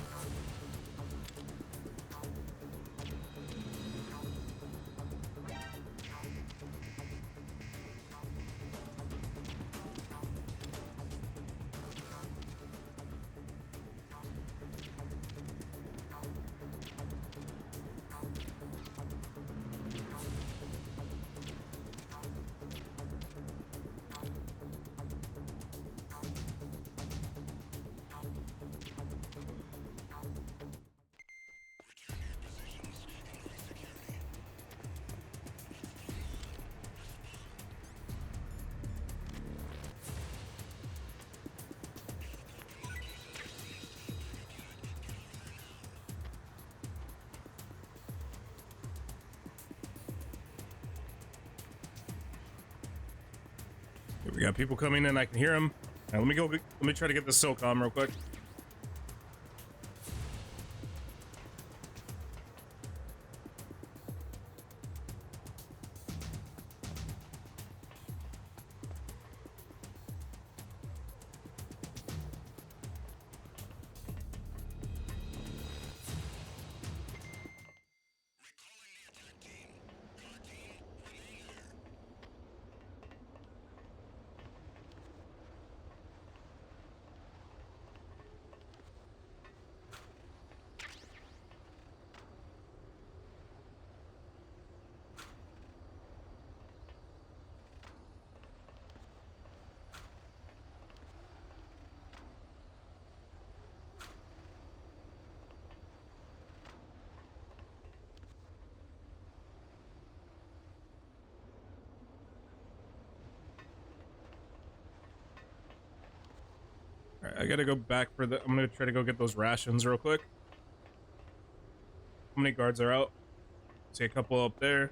We got people coming in. I can hear them. Now, let me try to get this SOCOM real quick. Alright, I gotta go back for the... I'm gonna try to go get those rations real quick. How many guards are out? See a couple up there.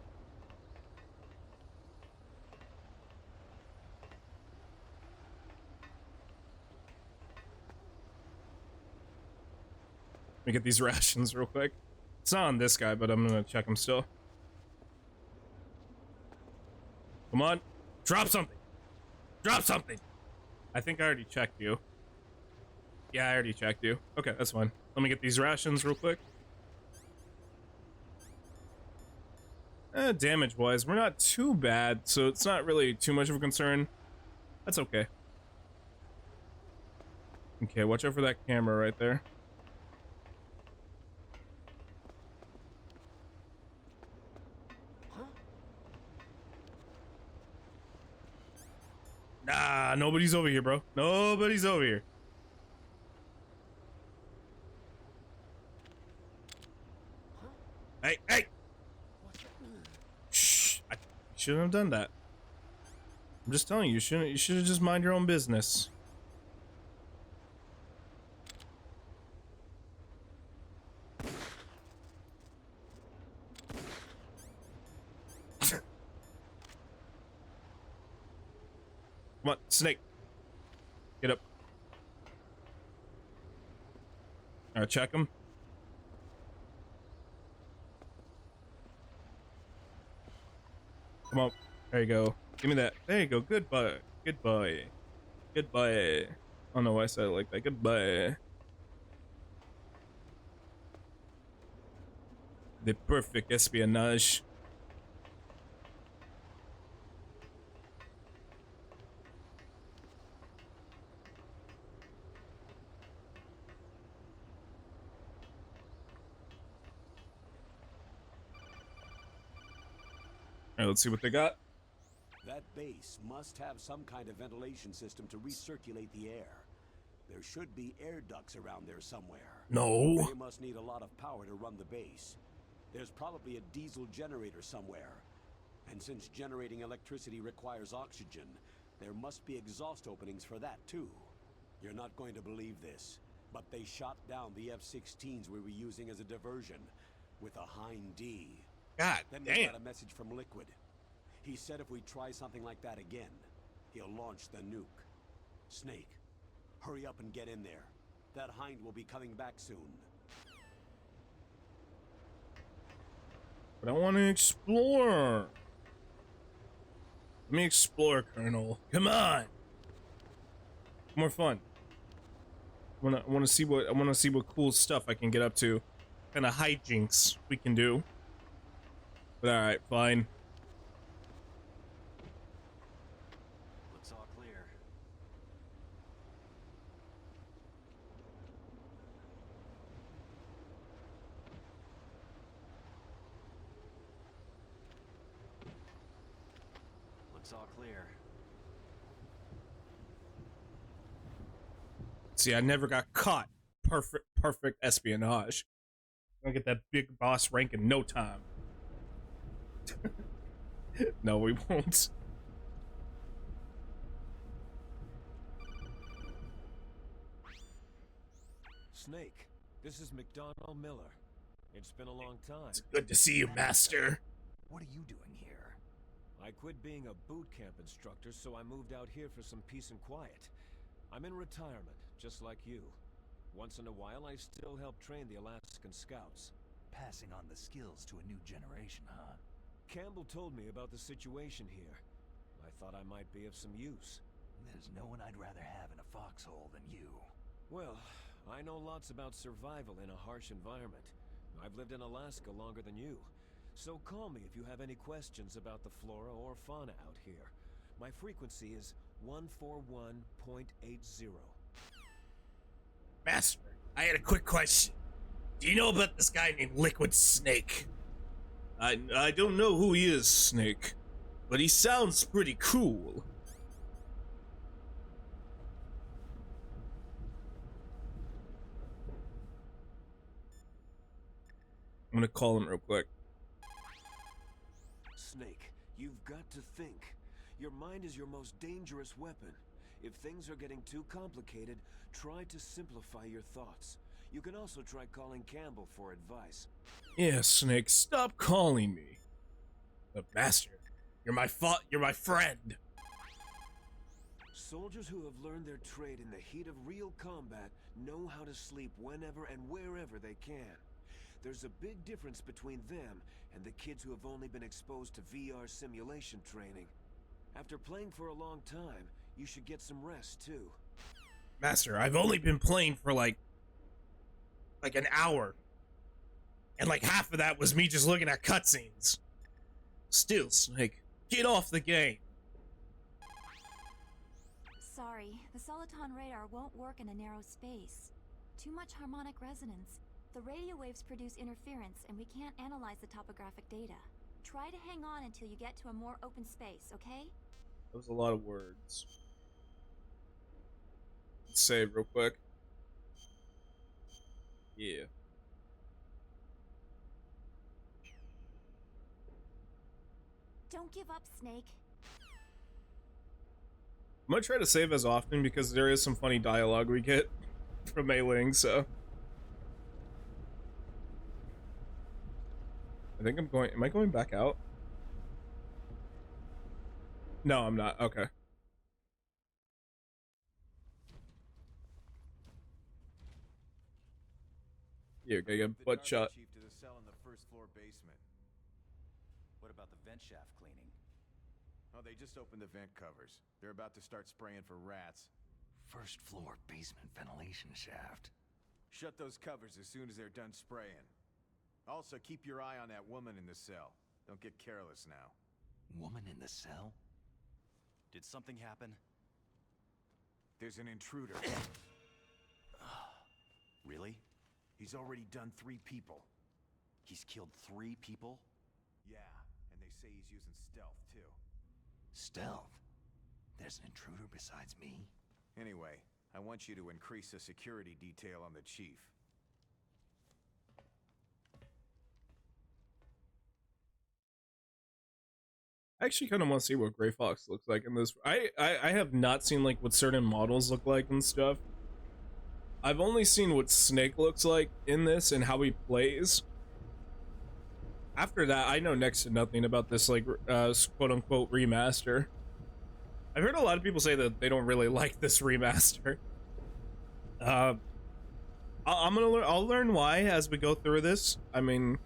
Let me get these rations real quick. It's not on this guy, but I'm gonna check him still. Come on. Drop something. Drop something. I think I already checked you. Yeah, I already checked you. Okay, that's fine. Let me get these rations real quick. Damage-wise, we're not too bad, so it's not really too much of a concern. That's okay. Okay, watch out for that camera right there. Nah, nobody's over here, bro. Nobody's over here. Hey, hey! Shh! I shouldn't have done that. I'm just telling you, you should have just mind your own business. Come on, Snake. Get up. Alright, check him. Come on. There you go. Give me that. There you go. Goodbye. Goodbye. Goodbye. I don't know why I said it like that. Goodbye. The perfect espionage. Alright, let's see what they got. That base must have some kind of ventilation system to recirculate the air. There should be air ducts around there somewhere. No. They must need a lot of power to run the base. There's probably a diesel generator somewhere. And since generating electricity requires oxygen, there must be exhaust openings for that too. You're not going to believe this, but they shot down the F-16s we were using as a diversion with a Hind D. God Then damn. we got a message from Liquid. He said if we try something like that again, he'll launch the nuke. Snake, hurry up and get in there. That Hind will be coming back soon. But I want to explore. Let me explore, Colonel. Come on. More fun. I wanna see what cool stuff I can get up to. Kind of hijinks we can do. But alright, fine. Looks all clear. Looks all clear. See, I never got caught. Perfect espionage. I'm gonna get that big boss rank in no time. No, we won't. Snake, this is McDonald Miller. It's been a long time. It's good to see you, Master. What are you doing here? I quit being a boot camp instructor, so I moved out here for some peace and quiet. I'm in retirement, just like you. Once in a while, I still help train the Alaskan Scouts. Passing on the skills to a new generation, huh? Campbell told me about the situation here. I thought I might be of some use. There's no one I'd rather have in a foxhole than you. Well, I know lots about survival in a harsh environment. I've lived in Alaska longer than you. So call me if you have any questions about the flora or fauna out here. My frequency is 141.80. Master, I had a quick question. Do you know about this guy named Liquid Snake? I don't know who he is, Snake, but he sounds pretty cool. I'm gonna call him real quick. Snake, you've got to think. Your mind is your most dangerous weapon. If things are getting too complicated, try to simplify your thoughts. You can also try calling Campbell for advice. Yeah, Snake, stop calling me. But Master, you're my friend. Soldiers who have learned their trade in the heat of real combat know how to sleep whenever and wherever they can. There's a big difference between them and the kids who have only been exposed to VR simulation training. After playing for a long time, you should get some rest too. Master, I've only been playing for like an hour. And like half of that was me just looking at cutscenes. Still, Snake, get off the game. Sorry, the Soliton radar won't work in a narrow space. Too much harmonic resonance. The radio waves produce interference, and we can't analyze the topographic data. Try to hang on until you get to a more open space, okay? That was a lot of words. Let's save real quick. Yeah. Don't give up, Snake. I'm gonna try to save as often because there is some funny dialogue we get from Mei-Ling, so. I think am I going back out? No, I'm not. Okay. Yeah, okay, get butt shot. Chief to the cell in the first floor basement. What about the vent shaft cleaning? Oh, they just opened the vent covers. They're about to start spraying for rats. First floor basement ventilation shaft. Shut those covers as soon as they're done spraying. Also, keep your eye on that woman in the cell. Don't get careless now. Woman in the cell? Did something happen? There's an intruder. Really? He's already done 3 people. He's killed 3 people? Yeah, and they say he's using stealth, too. Stealth? There's an intruder besides me? Anyway, I want you to increase the security detail on the chief. I actually kind of want to see what Gray Fox looks like in this. I have not seen like what certain models look like and stuff. I've only seen what Snake looks like in this and how he plays. After that, I know next to nothing about this like quote-unquote remaster. I've heard a lot of people say that they don't really like this remaster. I'll learn why as we go through this. I mean,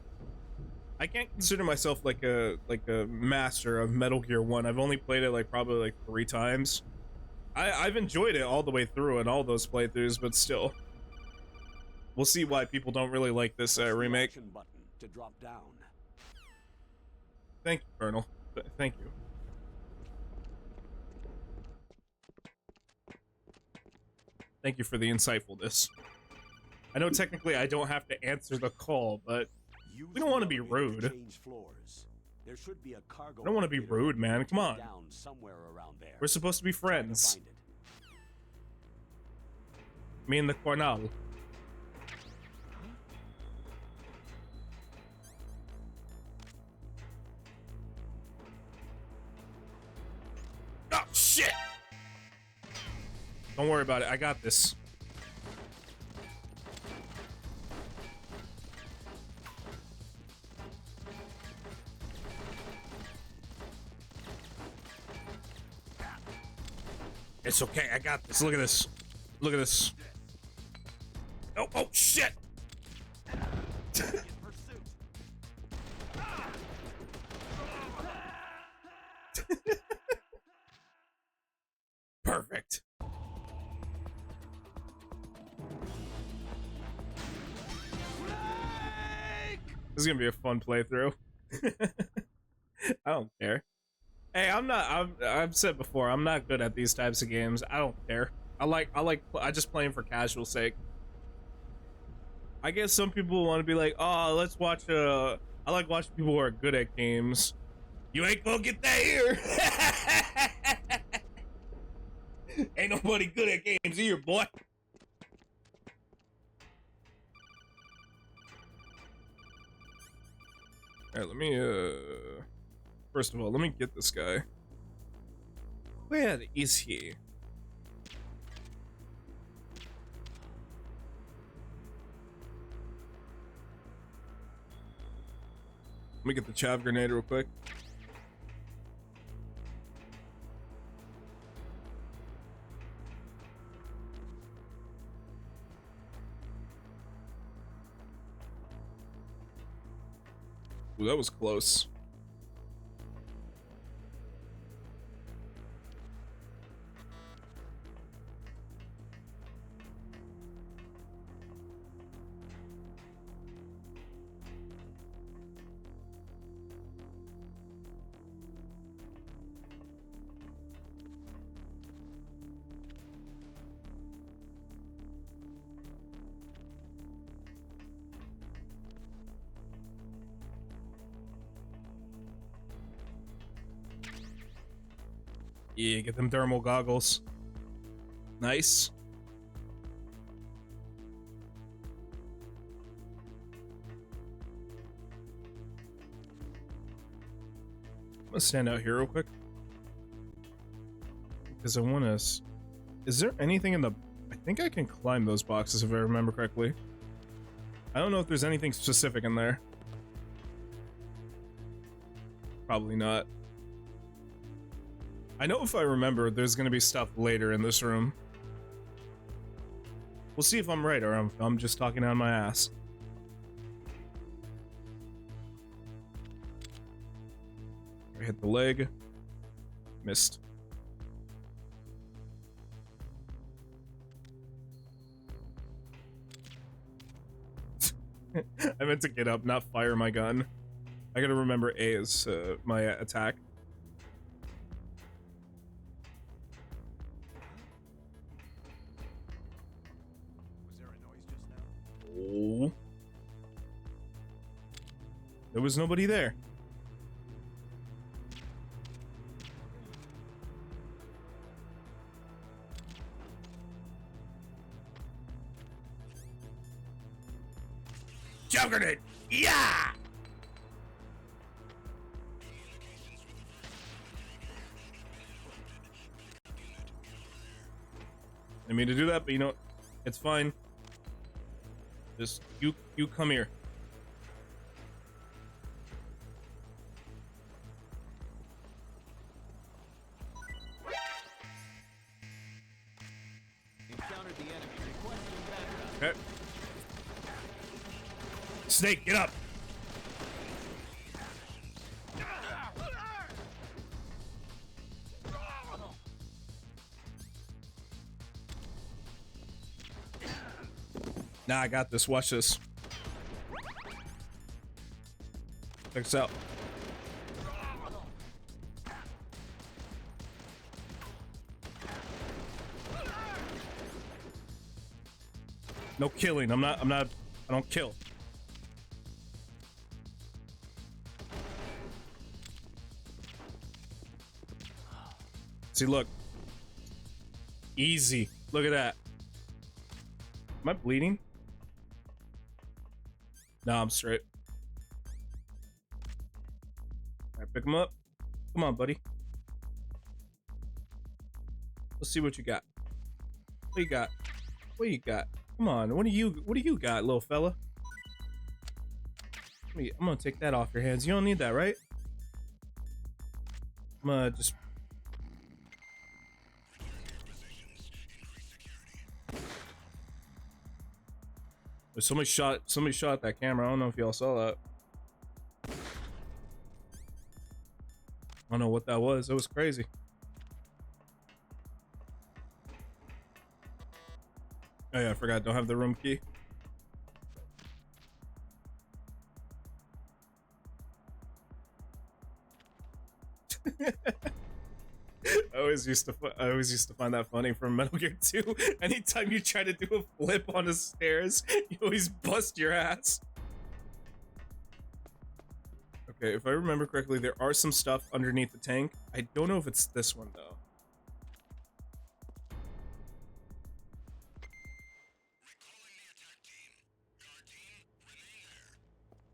I can't consider myself like a master of Metal Gear 1. I've only played it like probably like 3 times. I've enjoyed it all the way through in all those playthroughs, but still. We'll see why people don't really like this remake. Action button to drop down. Thank you, Colonel. Thank you. Thank you for the insightfulness. I know technically I don't have to answer the call, but we don't want to be rude. Change floors. There should be a cargo. I don't want to be rude, man. Come on. Down somewhere around there. We're supposed to be friends. Find it. Me and the Cornell. Oh, shit! Don't worry about it. I got this. It's okay. I got this. Look at this. Look at this. Oh, oh, shit! Perfect. This is gonna be a fun playthrough. I don't care. Hey, I've said before, I'm not good at these types of games. I don't care. I just play them for casual sake. I guess some people want to be like, oh, let's watch I like watching people who are good at games. You ain't gonna get that here. Ain't nobody good at games here, boy. Alright, let me, first of all, let me get this guy. Where is he? Let me get the chav grenade real quick. Ooh, that was close. Yeah, get them thermal goggles. Nice. I'm gonna stand out here real quick. Because I want to... Is there anything in the... I think I can climb those boxes if I remember correctly. I don't know if there's anything specific in there. Probably not. I know if I remember, there's gonna be stuff later in this room. We'll see if I'm right or I'm just talking on my ass. I hit the leg. Missed. I meant to get up, not fire my gun. I gotta remember A is my attack. Oh. There was nobody there. Jump grenade! Yeah! I mean to do that, but you know, it's fine. Just you come here. Encountered the enemy. Requesting backup. Okay. Snake, get up. Nah, I got this. Watch this. Check this out. No killing. I don't kill. See, look. Easy. Look at that. Am I bleeding? No, I'm straight. Alright, pick him up. Come on, buddy. Let's see what you got. What you got? What you got? Come on, what do you got, little fella? I'm gonna take that off your hands. You don't need that, right? I'm gonna just... Somebody shot that camera. I don't know if y'all saw that. I don't know what that was. It was crazy. Oh yeah, I forgot. Don't have the room key. I always used to find that funny from Metal Gear 2. Anytime you try to do a flip on the stairs, you always bust your ass. Okay, if I remember correctly, there are some stuff underneath the tank. I don't know if it's this one though.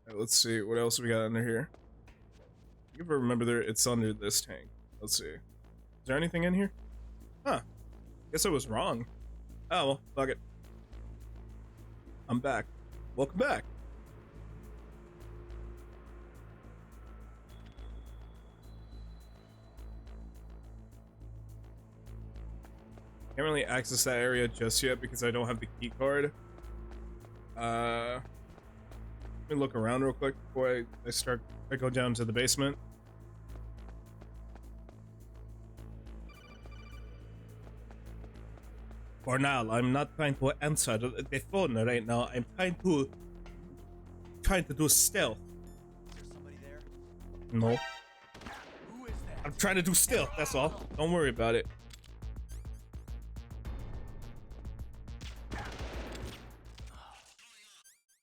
Right, let's see what else we got under here. If I remember, it's under this tank. Let's see. Is there anything in here? Huh. Guess I was wrong. Oh, well, fuck it. I'm back. Welcome back. Can't really access that area just yet because I don't have the key card. Let me look around real quick before I go down to the basement. Cornell, I'm not trying to answer the phone right now. I'm trying to do stealth. Is there somebody there? No. Who is that? I'm trying to do stealth, that's all. Don't worry about it.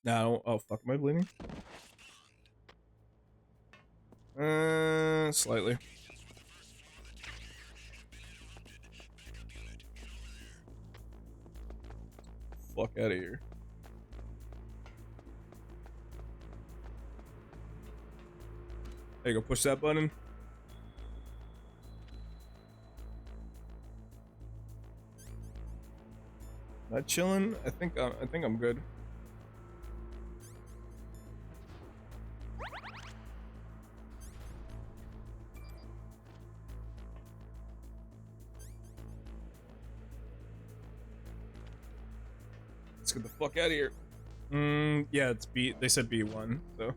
Now, oh fuck, am I bleeding? Slightly. Fuck out of here. There you go, push that button. Not chilling. I think I'm good. Let's get the fuck out of here. Yeah, it's B. They said B1, so.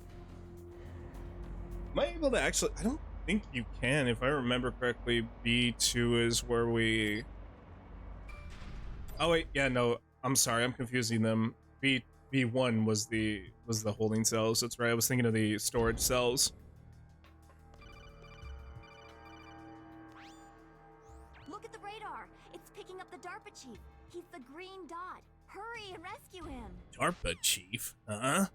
Am I able to actually? I don't think you can. If I remember correctly, B2 is where we. Oh wait, yeah, no. I'm sorry, I'm confusing them. B1 was the holding cells. That's right. I was thinking of the storage cells. Look at the radar. It's picking up the DARPA chief. He's the green dot. Hurry and rescue him. DARPA chief? Huh?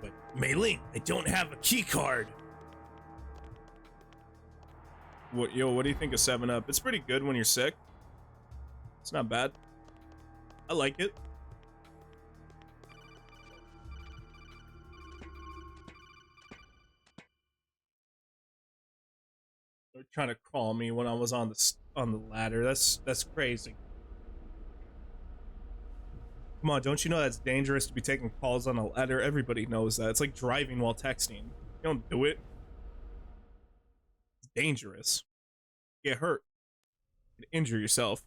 But Mei-Ling, I don't have a key card. What do you think of 7-Up? It's pretty good when you're sick. It's not bad. I like it. They're trying to call me when I was on the ladder. That's crazy. Come on, don't you know that's dangerous to be taking calls on a ladder? Everybody knows that. It's like driving while texting. You don't do it. It's dangerous. Get hurt. You can injure yourself.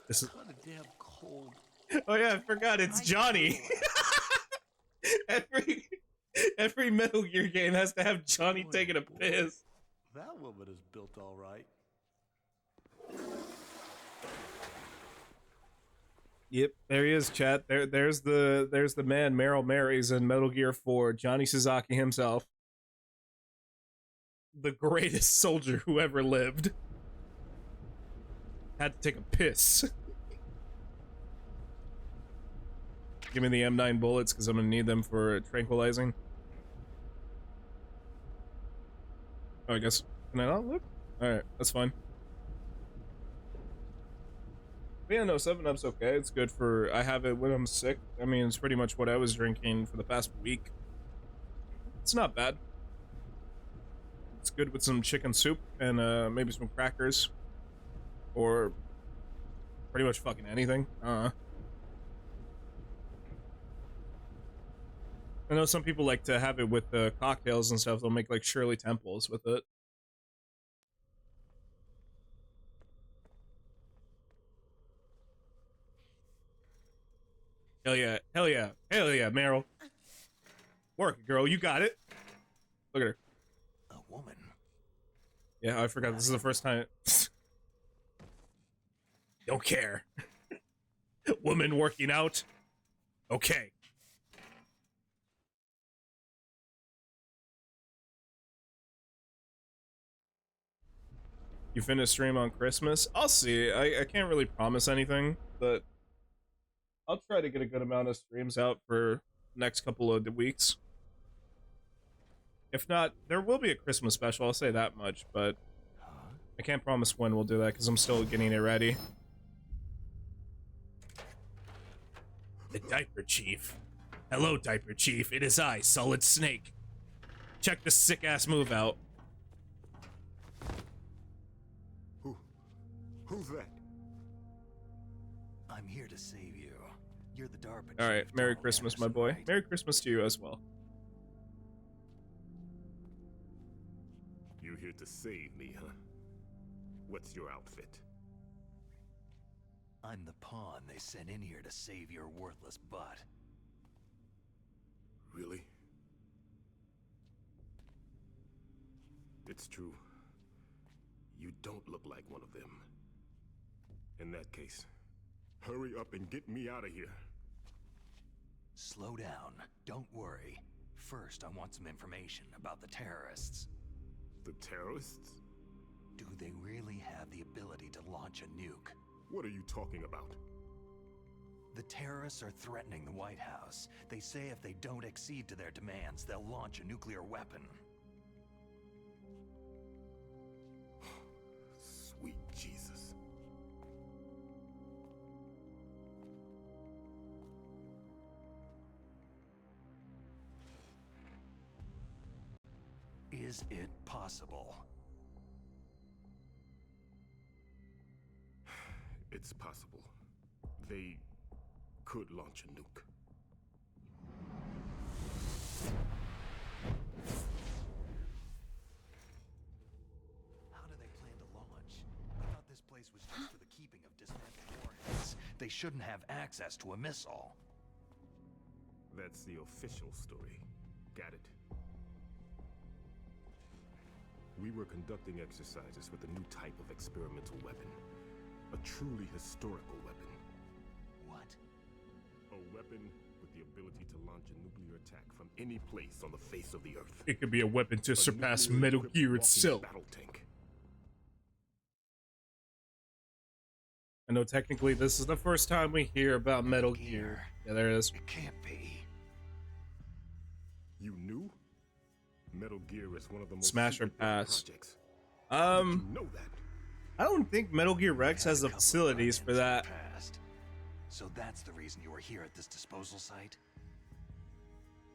This is Kind of damn cold. Oh yeah, I forgot it's Johnny. Every Metal Gear game has to have Johnny taking a piss. That woman is built all right. Yep, there he is, chat. There's the man Meryl marries in Metal Gear 4, Johnny Suzaki himself. The greatest soldier who ever lived. Had to take a piss. Give me the M9 bullets, because I'm gonna need them for tranquilizing. Oh, I guess, can I not look? Alright, that's fine. But yeah, no, 7-Up's okay. It's good for, I have it when I'm sick. I mean, it's pretty much what I was drinking for the past week. It's not bad. It's good with some chicken soup and maybe some crackers. Or pretty much fucking anything. I know some people like to have it with cocktails and stuff. They'll make like Shirley Temples with it. Hell yeah, hell yeah, hell yeah, Meryl. Work it, girl, you got it. Look at her. A woman? Yeah, I forgot, this is the first time. Don't care. Woman working out? Okay. You finish stream on Christmas? I'll see. I can't really promise anything, but I'll try to get a good amount of streams out for next couple of weeks. If not, there will be a Christmas special, I'll say that much, but I can't promise when we'll do that because I'm still getting it ready. The Diaper Chief. Hello, Diaper Chief. It is I, Solid Snake. Check this sick-ass move out. Who's that? I'm here to save you. You're the DARPA. All right, chief, Merry Donald Christmas, my Anderson, boy. right? Merry Christmas to you as well. You here to save me, huh? What's your outfit? I'm the pawn they sent in here to save your worthless butt. Really? It's true. You don't look like one of them. In that case, hurry up and get me out of here. Slow down. Don't worry. First, I want some information about the terrorists. The terrorists? Do they really have the ability to launch a nuke? What are you talking about? The terrorists are threatening the White House. They say if they don't accede to their demands, they'll launch a nuclear weapon. Sweet Jesus. Is it possible? It's possible. They could launch a nuke. How do they plan to launch? I thought this place was just for the keeping of dismantled warheads. They shouldn't have access to a missile. That's the official story. Got it. We were conducting exercises with a new type of experimental weapon. A truly historical weapon. What? A weapon with the ability to launch a nuclear attack from any place on the face of the Earth. It could be a weapon to surpass nuclear Metal equipped Gear walking itself. Battle tank. I know technically this is the first time we hear about Metal Gear. Yeah, there it is. It can't be. You knew? Metal Gear is one of the most Smash or secretive pass. projects. How did You know that? I don't think Metal Gear Rex has the facilities for that. Past. So that's the reason you were here at this disposal site?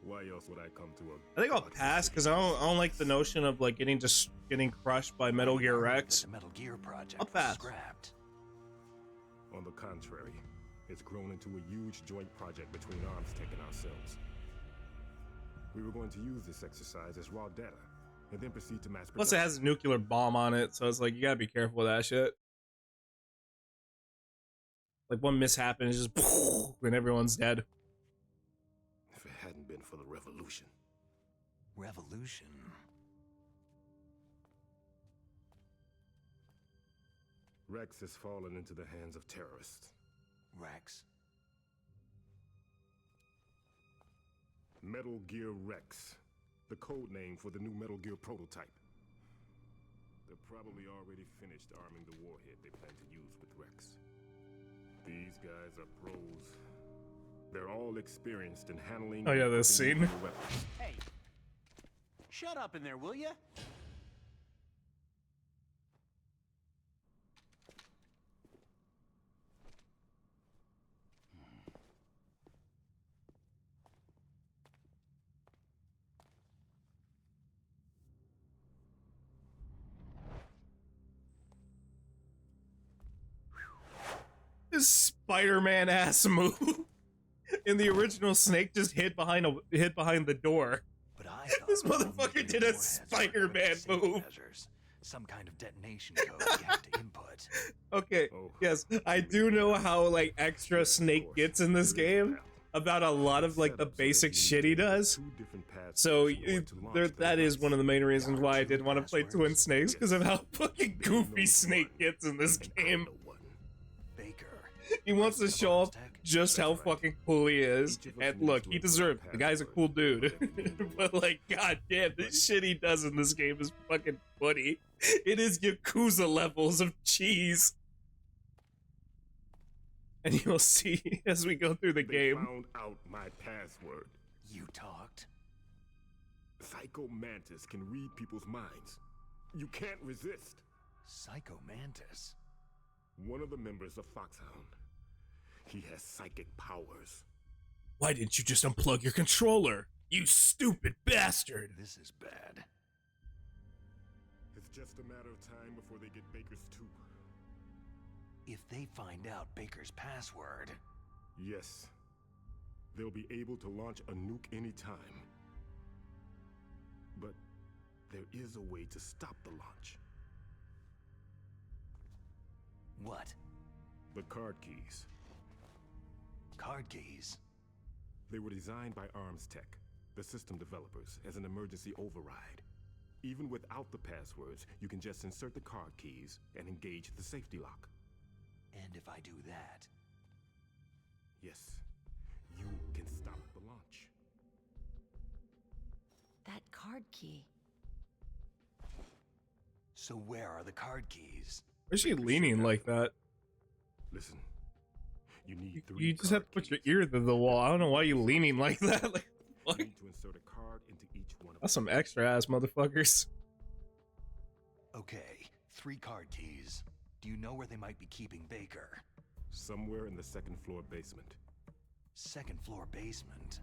Why else would I come to a I think I'll godforsaken pass because I don't like the notion of like getting crushed by Metal Gear Rex. The Metal Gear project I'll pass. was scrapped. On the contrary, it's grown into a huge joint project between ArmsTech and ourselves. We were going to use this exercise as raw data, and then proceed to mass production. Plus, it has a nuclear bomb on it, so it's like you gotta be careful with that shit. Like one mishap and it's just and everyone's dead. If it hadn't been for the revolution. Revolution. Rex has fallen into the hands of terrorists. Rex? Metal Gear Rex, the code name for the new Metal Gear prototype. They're probably already finished arming the warhead they plan to use with Rex. These guys are pros. They're all experienced in handling. Oh yeah, this scene. Weapons. Hey, shut up in there, will ya? This Spider-Man ass move. In the original, Snake just hid behind the door. But I thought This the whole motherfucker nuclear did a warheads were Spider-Man safety move. measures. Some kind of detonation code you have to input. Okay, Oh, yes, I do know how like extra Snake gets in this game about a lot of like the basic shit he does. So that is one of the main reasons why I did want to play Twin Snakes, because of how fucking goofy Snake gets in this game. Baker. He wants to show off just how fucking cool he is, and look, he deserves it. The guy's a cool dude. But like, goddamn, this shit he does in this game is fucking funny. It is Yakuza levels of cheese. And you'll see as we go through the They game. found out my password. You talked? Psycho Mantis can read people's minds. You can't resist. Psycho Mantis? One of the members of Foxhound. He has psychic powers. Why didn't you just unplug your controller? You stupid bastard! This is bad. It's just a matter of time before they get Baker's too. If they find out Baker's password... Yes. They'll be able to launch a nuke anytime. But there is a way to stop the launch. What? The card keys. Card keys? They were designed by Arms Tech, the system developers, as an emergency override. Even without the passwords, you can just insert the card keys and engage the safety lock. And if I do that... Yes, you can stop the launch. That card key. So where are the card keys? Why is she leaning like that? Listen, you need three. You just have to put your ear to the wall. I don't know why you're leaning like that. Like, You what? need to insert a card into each one of That's them. some extra ass motherfuckers. Okay, 3 card keys. Do you know where they might be keeping Baker? Somewhere in the second floor basement. Second floor basement?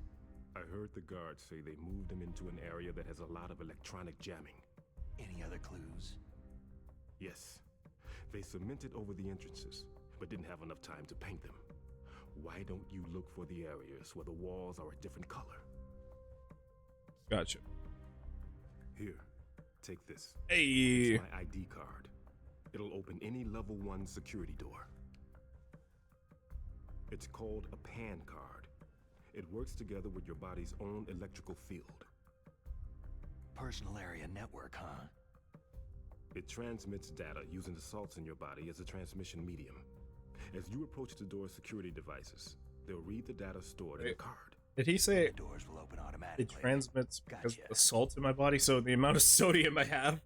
I heard the guards say they moved him into an area that has a lot of electronic jamming. Any other clues? Yes. They cemented over the entrances, but didn't have enough time to paint them. Why don't you look for the areas where the walls are a different color? Gotcha. Here, take this. Hey. It's my ID card. It'll open any level 1 security door. It's called a PAN card. It works together with your body's own electrical field. Personal area network, huh? It transmits data using the salts in your body as a transmission medium. As you approach the door's security devices, they'll read the data stored in the Wait. card. Did he say The doors will open automatically. it transmits because of Gotcha. the salt in my body, so the amount of sodium I have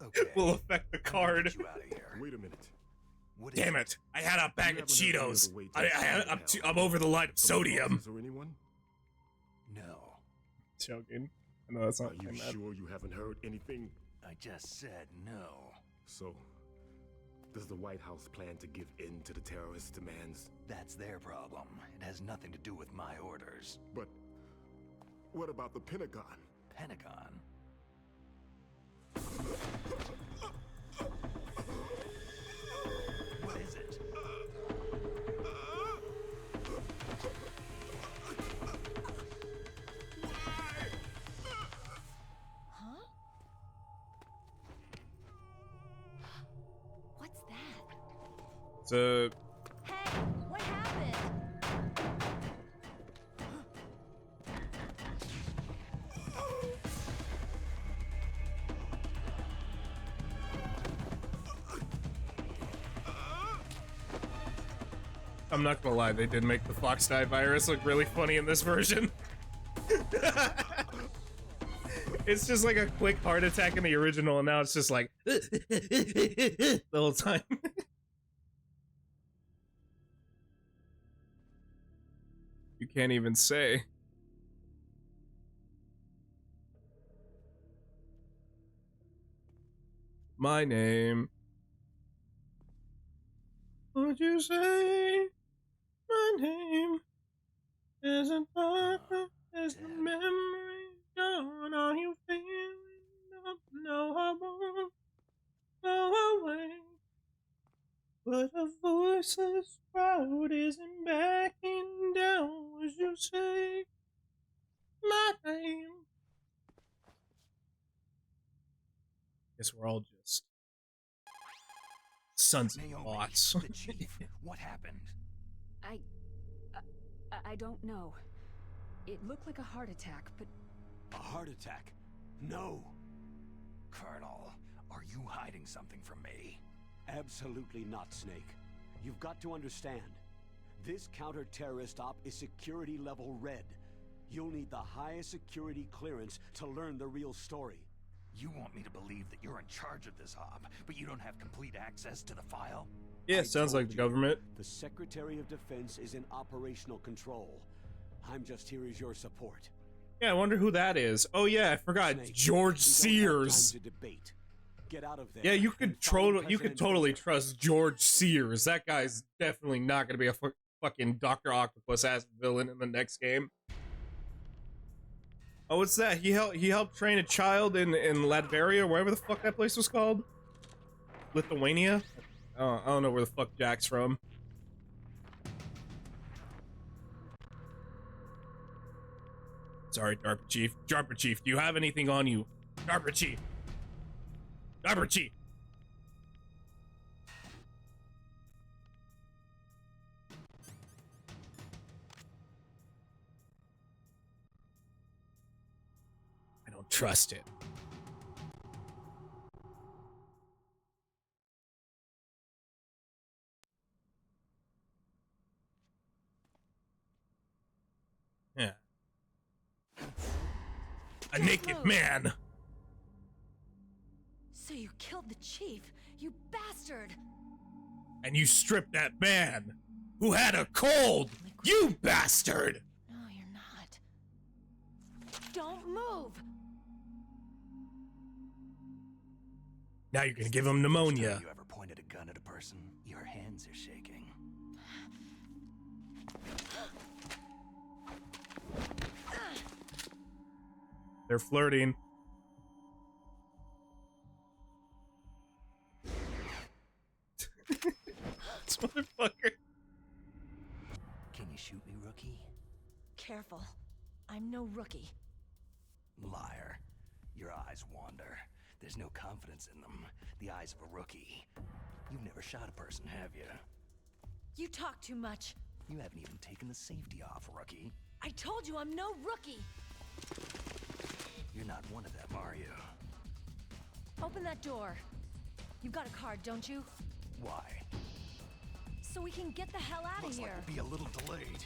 Okay. will affect the I'm gonna card? get you out of here. Wait a minute. What is Damn it! I had a bag of Do you have another Cheetos. way to find out? I'm over the line of From sodium. bosses or anyone? No. Joking. No, that's not Are you saying that. sure you haven't heard anything? I just said no. So, does the White House plan to give in to the terrorists' demands? That's their problem. It has nothing to do with my orders. But what about the Pentagon? Pentagon? What is it? Huh? What's that? It's a Hey, what happened? I'm not gonna lie, they did make the Foxdie virus look really funny in this version. It's just like a quick heart attack in the original, and now it's just like the whole time. You can't even say. My name. Would you say my name? As a darker as the memory gone, are you feeling up? No, I won't go away. But a voiceless crowd isn't backing down. Would you say my name? Guess we're all just sons of bots. The chief, what happened? I don't know. It looked like a heart attack, but... A heart attack? No! Colonel, are you hiding something from me? Absolutely not, Snake. You've got to understand. This counter-terrorist op is security level red. You'll need the highest security clearance to learn the real story. You want me to believe that you're in charge of this op, but you don't have complete access to the file? Yeah, sounds like the government. The Secretary of Defense is in operational control. I'm just here as your support. Yeah, I wonder who that is. Oh yeah, I forgot. Snake, George we don't have Sears. time to debate. Get out of there. Yeah, you could and find totally President trust George Sears. That guy's definitely not gonna be a fucking Dr. Octopus ass villain in the next game. Oh, what's that? He helped train a child in Latveria, wherever the fuck that place was called. Lithuania. Oh, I don't know where the fuck Jack's from. Sorry, DARPA Chief. DARPA Chief, do you have anything on you? DARPA Chief. DARPA Chief. I don't trust it. Yeah. A naked man. So you killed the chief, you bastard! And you stripped that man who had a cold, you bastard! No, you're not. Don't move! Now you're gonna give him pneumonia. You ever pointed a gun at a person? Your hands are shaking. They're flirting. This motherfucker. Can you shoot me, rookie? Careful. I'm no rookie. Liar. Your eyes wander. There's no confidence in them. The eyes of a rookie. You've never shot a person, have you? You talk too much. You haven't even taken the safety off, rookie. I told you I'm no rookie! You're not one of them, are you? Open that door. You've got a card, don't you? Why? So we can get the hell out Looks of here. like we'll be a little delayed.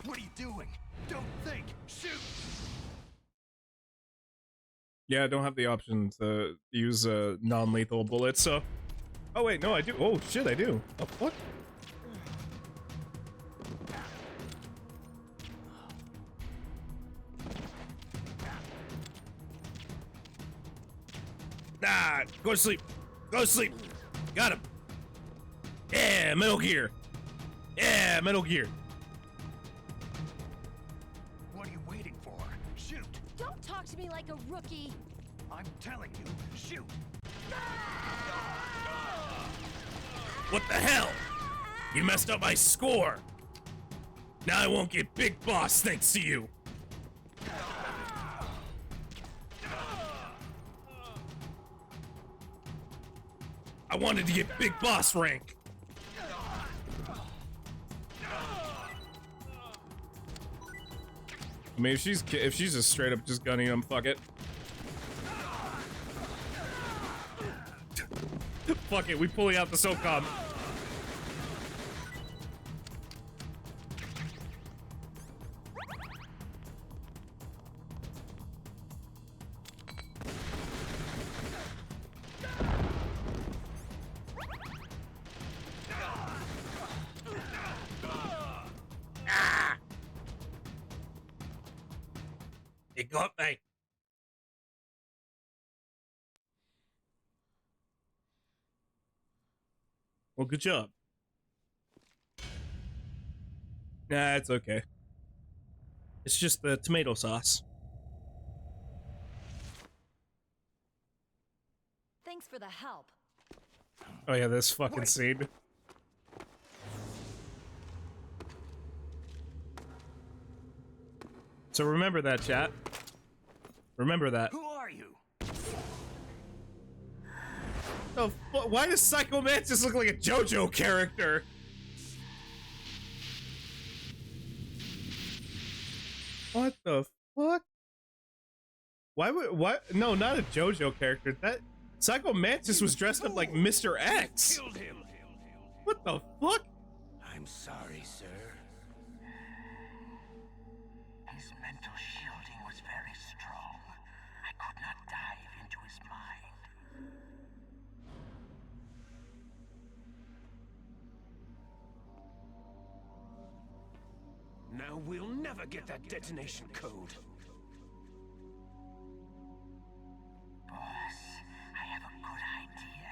What are you doing? Don't think! Shoot! Yeah, I don't have the option to use non-lethal bullets, so... Oh wait, no, I do. Oh shit, I do. Oh, what? Nah, go to sleep. Go to sleep. Got him. Yeah, Metal Gear. Yeah, Metal Gear. What are you waiting for? Shoot! Don't talk to me like a rookie! I'm telling you, shoot! What the hell? You messed up my score. Now I won't get Big Boss thanks to you. I wanted to get Big Boss rank. I mean, if she's just straight up just gunning him, fuck it. Fuck it, we pulling out the SOCOM. Go, hey. Well, good job. Nah, it's okay. It's just the tomato sauce. Thanks for the help. Oh yeah, this fucking scene. So remember that, chat. Remember that. Who are you? Oh, why does Psycho Mantis look like a JoJo character? What the fuck? Why would no, not a JoJo character. That Psycho Mantis was dressed up like Mr. X. Killed him. What the fuck? I'm sorry, sir. His mental shielding was very strong. I could not dive into his mind. Now we'll never get that detonation code. Boss, I have a good idea.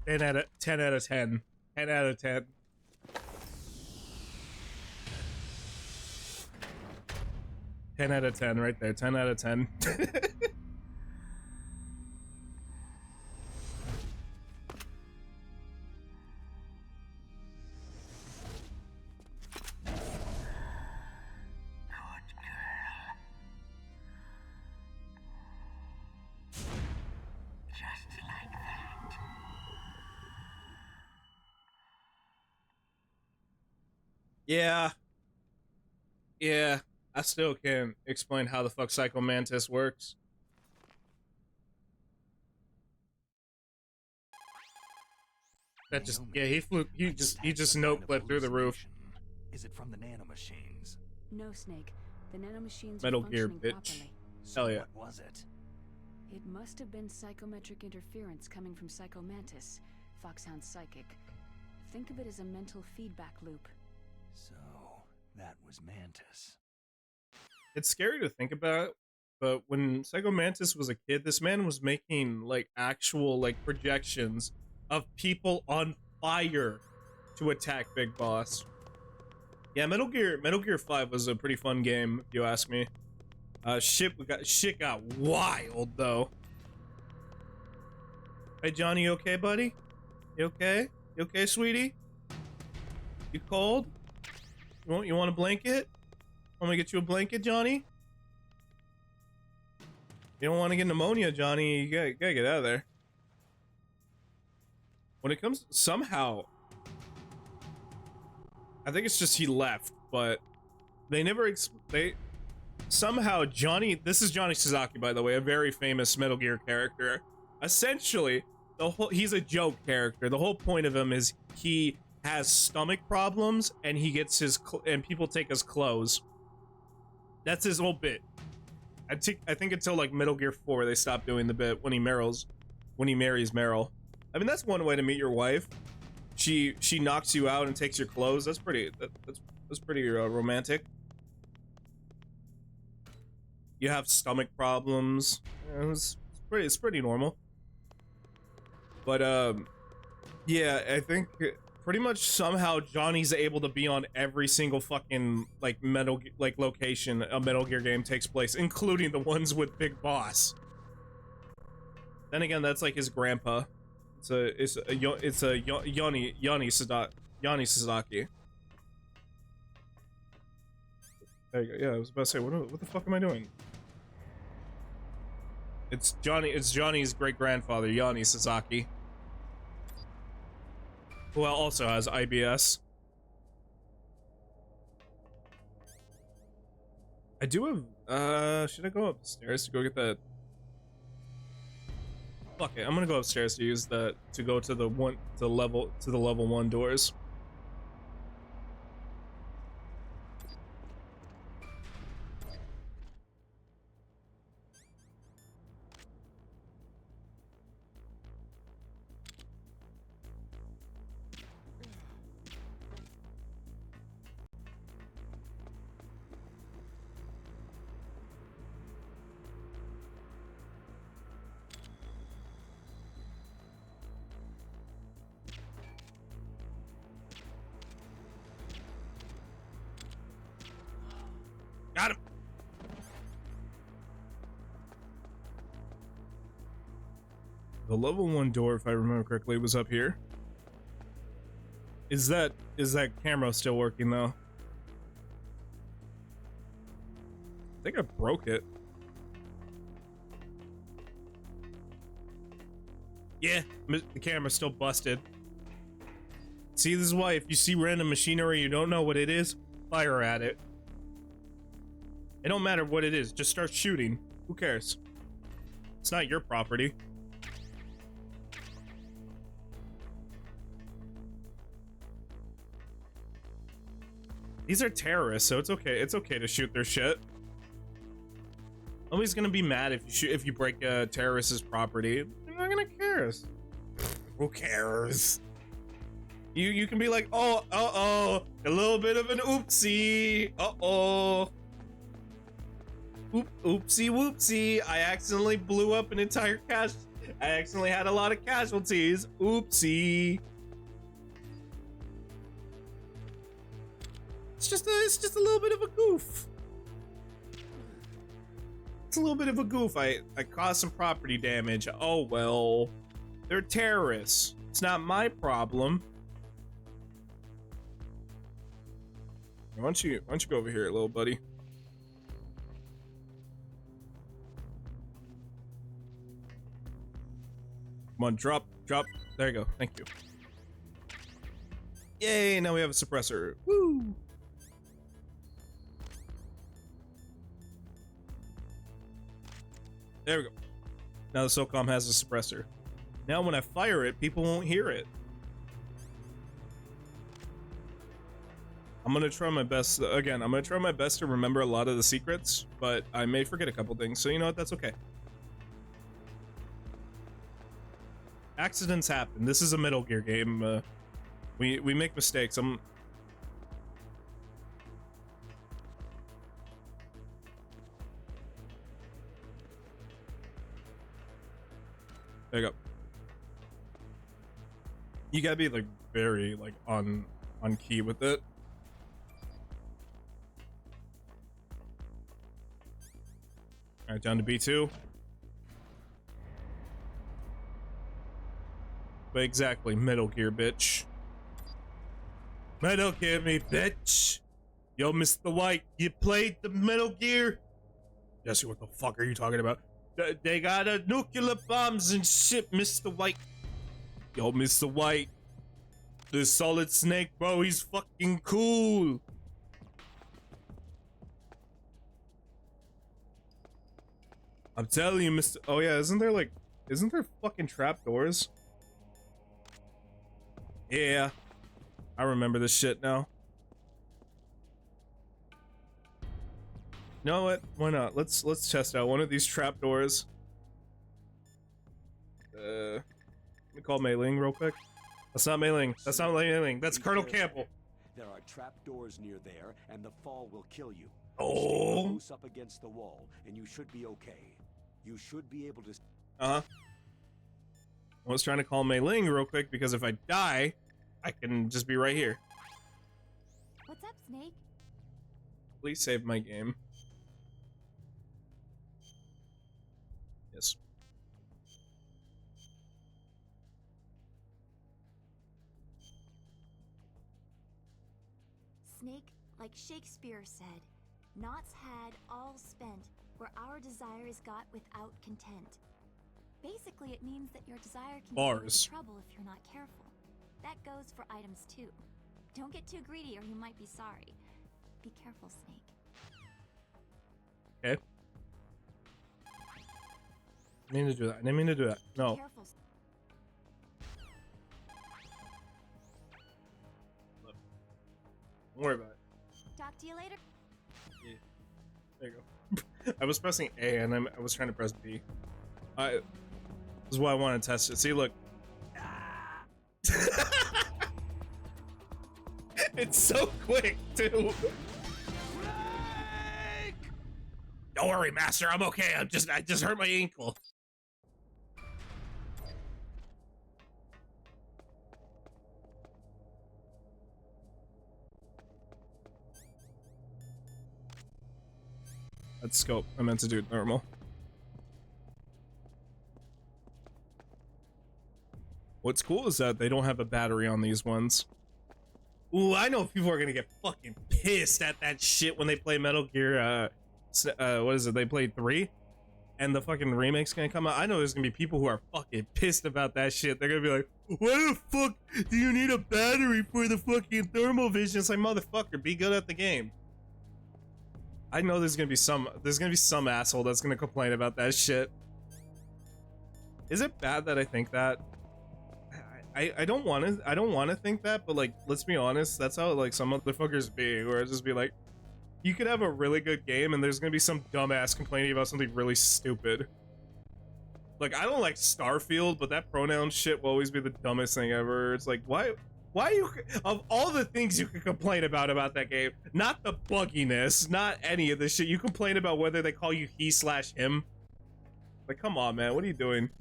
Ten out of 10 out of 10. 10 out of 10. Ten out of 10 right there. 10 out of 10. Yeah, I still can't explain how the fuck Psycho Mantis works. That just, yeah, he just note flipped through the roof. Is it from the nanomachines? No, Snake. The nanomachines Metal are Gear, functioning bitch. properly. Hell yeah. What was it? It must have been psychometric interference coming from Psycho Mantis, Foxhound's psychic. Think of it as a mental feedback loop. So, that was Mantis. It's scary to think about, but when Psycho Mantis was a kid, this man was making like actual like projections of people on fire to attack Big Boss. Yeah, Metal Gear 5 was a pretty fun game, if you ask me. Shit got wild though. Hey Johnny, you okay, buddy? You okay? You okay, sweetie? You cold? You want a blanket? Want me to get you a blanket, Johnny? You don't want to get pneumonia, Johnny. You gotta get out of there. When it comes, somehow, I think it's just he left, but they never, somehow Johnny, this is Johnny Sasaki, by the way, a very famous Metal Gear character. Essentially, he's a joke character. The whole point of him is he has stomach problems and he gets and people take his clothes. That's his whole bit. I think until like Metal Gear 4 they stopped doing the bit when he marries Meryl. I mean, that's one way to meet your wife. She knocks you out and takes your clothes. That's pretty romantic. You have stomach problems. It's pretty normal. But yeah, I think pretty much somehow Johnny's able to be on every single fucking like location a Metal Gear game takes place, including the ones with Big Boss. Then again, that's like his grandpa. It's a Yanni Sasaki. There you go. Yeah, I was about to say, what the fuck am I doing? It's Johnny's great grandfather, Yanni Sasaki, who also has IBS. I do have, should I go upstairs to go get that? Fuck it, I'm gonna go upstairs to use that to go to the level 1 doors. Got him. The level 1 door, if I remember correctly, was up here. Is that camera still working though? I think I broke it. Yeah, the camera's still busted. See, this is why if you see random machinery you don't know what it is, fire at it. It don't matter what it is, just start shooting. Who cares? It's not your property. These are terrorists, so it's okay. It's okay to shoot their shit. Nobody's gonna be mad if you break a terrorist's property. They're not gonna care. Who cares? You can be like, oh, a little bit of an oopsie. Oopsie whoopsie. I accidentally blew up an entire I accidentally had a lot of casualties. Oopsie. It's just a little bit of a goof. It's a little bit of a goof. I caused some property damage. Oh well. They're terrorists. It's not my problem. Why don't you go over here, little buddy? Come on, drop. There you go. Thank you. Yay, now we have a suppressor. Woo! There we go. Now the SOCOM has a suppressor. Now when I fire it, people won't hear it. I'm gonna try my best. Again, I'm gonna try my best to remember a lot of the secrets, but I may forget a couple things, so you know what? That's okay. Accidents happen. This is a Metal Gear game. We make mistakes. There you go. You gotta be like very like on key with it. All right, down to B2. But exactly, Metal Gear, bitch. Metal Gear me, bitch. Yo, Mr. White, you played the Metal Gear? Jesse, what the fuck are you talking about? They got nuclear bombs and shit, Mr. White. Yo, Mr. White. The Solid Snake, bro, he's fucking cool. I'm telling you, Mr. Oh yeah, isn't there fucking trapdoors? Yeah. I remember this shit now. You know what? Why not? Let's test out one of these trapdoors. Let me call Mei Ling real quick. That's not Mei Ling. That's not Mei Ling. That's Colonel Campbell. There are trapdoors near there, and the fall will kill you. Oh. Stay close up against the wall, and you should be okay. You should be able to. I was trying to call Mei Ling real quick because if I die, I can just be right here. What's up, Snake? Please save my game. Yes. Snake, like Shakespeare said, "Naught's had, all spent, where our desire is got without content." Basically, it means that your desire can get you into trouble if you're not careful. That goes for items too. Don't get too greedy or you might be sorry. Be careful, Snake. Okay. I didn't mean to do that. I didn't mean to do that. No. Careful. Don't worry about it. Talk to you later. Yeah. There you go. I was pressing A and I was trying to press B. This is why I want to test it. See, look. It's so quick, too. Don't worry, Master. I'm okay. I just hurt my ankle. That's scope. I meant to do thermal. What's cool is that they don't have a battery on these ones. Ooh, I know people are gonna get fucking pissed at that shit when they play Metal Gear, what is it? They played 3? And the fucking remake's gonna come out. I know there's gonna be people who are fucking pissed about that shit. They're gonna be like, why the fuck do you need a battery for the fucking thermal vision? It's like, motherfucker, be good at the game. I know there's gonna be some asshole that's gonna complain about that shit. Is it bad that I think that? I don't want to think that, but like, let's be honest, that's how like some motherfuckers be, where it's just be like, you could have a really good game and there's gonna be some dumbass complaining about something really stupid. Like, I don't like Starfield, but that pronoun shit will always be the dumbest thing ever. It's like, why you, of all the things you could complain about that game, not the bugginess, not any of this shit, you complain about whether they call you he/him. Like, come on, man, what are you doing?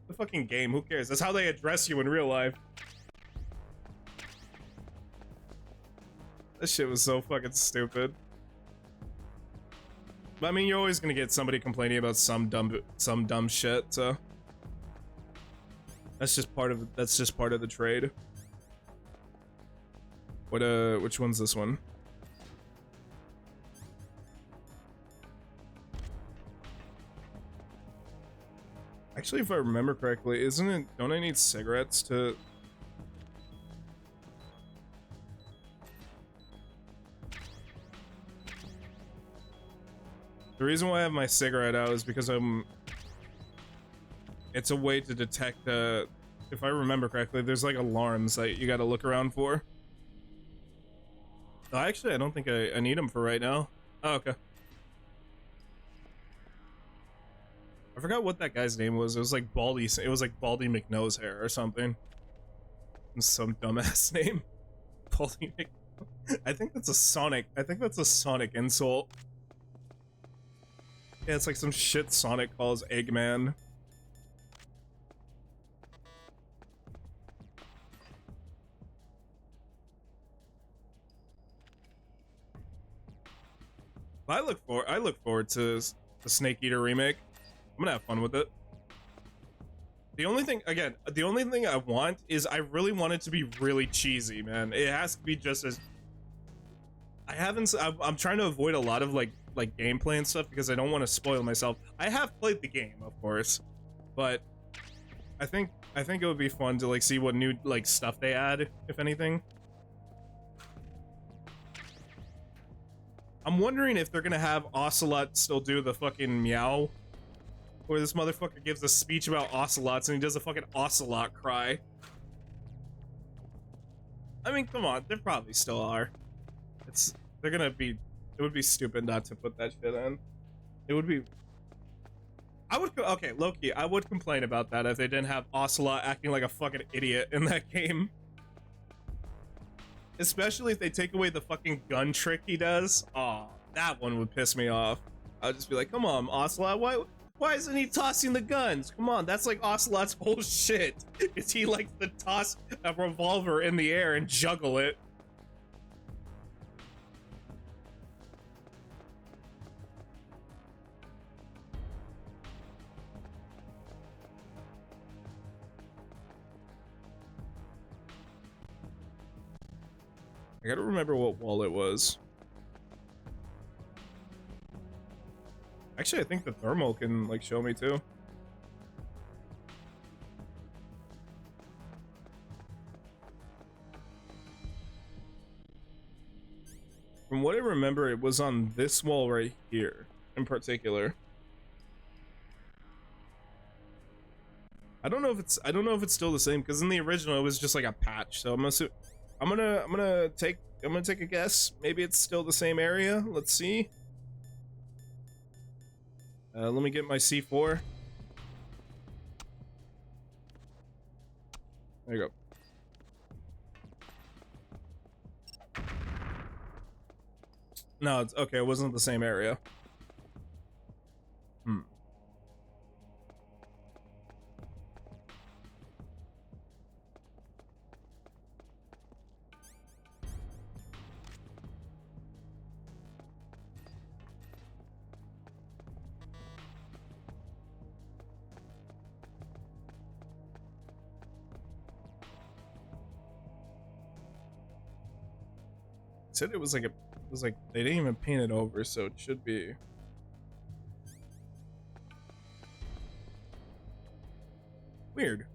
The fucking game, who cares? That's how they address you in real life. That shit was so fucking stupid. But I mean, you're always gonna get somebody complaining about some dumb shit, so that's just part of the trade. Which one's this one? Actually, if I remember correctly, don't I need cigarettes to... The reason why I have my cigarette out is because it's a way to detect, if I remember correctly, there's like alarms that you gotta look around for. Oh, actually, I don't think I need them for right now. Oh, okay. I forgot what that guy's name was. It was like Baldy McNose hair or something. Some dumbass name. Baldy Mc... I think that's a Sonic insult. Yeah, it's like some shit Sonic calls Eggman. I look forward to the Snake Eater remake. I'm gonna have fun with it. The only thing I want is I really want it to be really cheesy, man. It has to be just as... I'm trying to avoid a lot of like gameplay and stuff because I don't want to spoil myself. I have played the game, of course, but I think it would be fun to like see what new like stuff they add, if anything. I'm wondering if they're gonna have Ocelot still do the fucking meow, where this motherfucker gives a speech about ocelots and he does a fucking ocelot cry. I mean, come on, they probably still are. It would be stupid not to put that shit in. It would be... okay, low-key, I would complain about that if they didn't have Ocelot acting like a fucking idiot in that game. Especially if they take away the fucking gun trick he does. Aw, that one would piss me off. I'd just be like, come on, Ocelot, why isn't he tossing the guns? Come on, that's like Ocelot's whole shit. Is he likes to toss a revolver in the air and juggle it. I gotta remember what wall it was. Actually, I think the thermal can, like, show me, too. From what I remember, it was on this wall right here in particular. I don't know if it's still the same, because in the original it was just like a patch. So I'm gonna take a guess. Maybe it's still the same area. Let's see. Let me get my C4. There you go. No, it's okay. It wasn't the same area. Said it was like they didn't even paint it over, so it should be. Weird.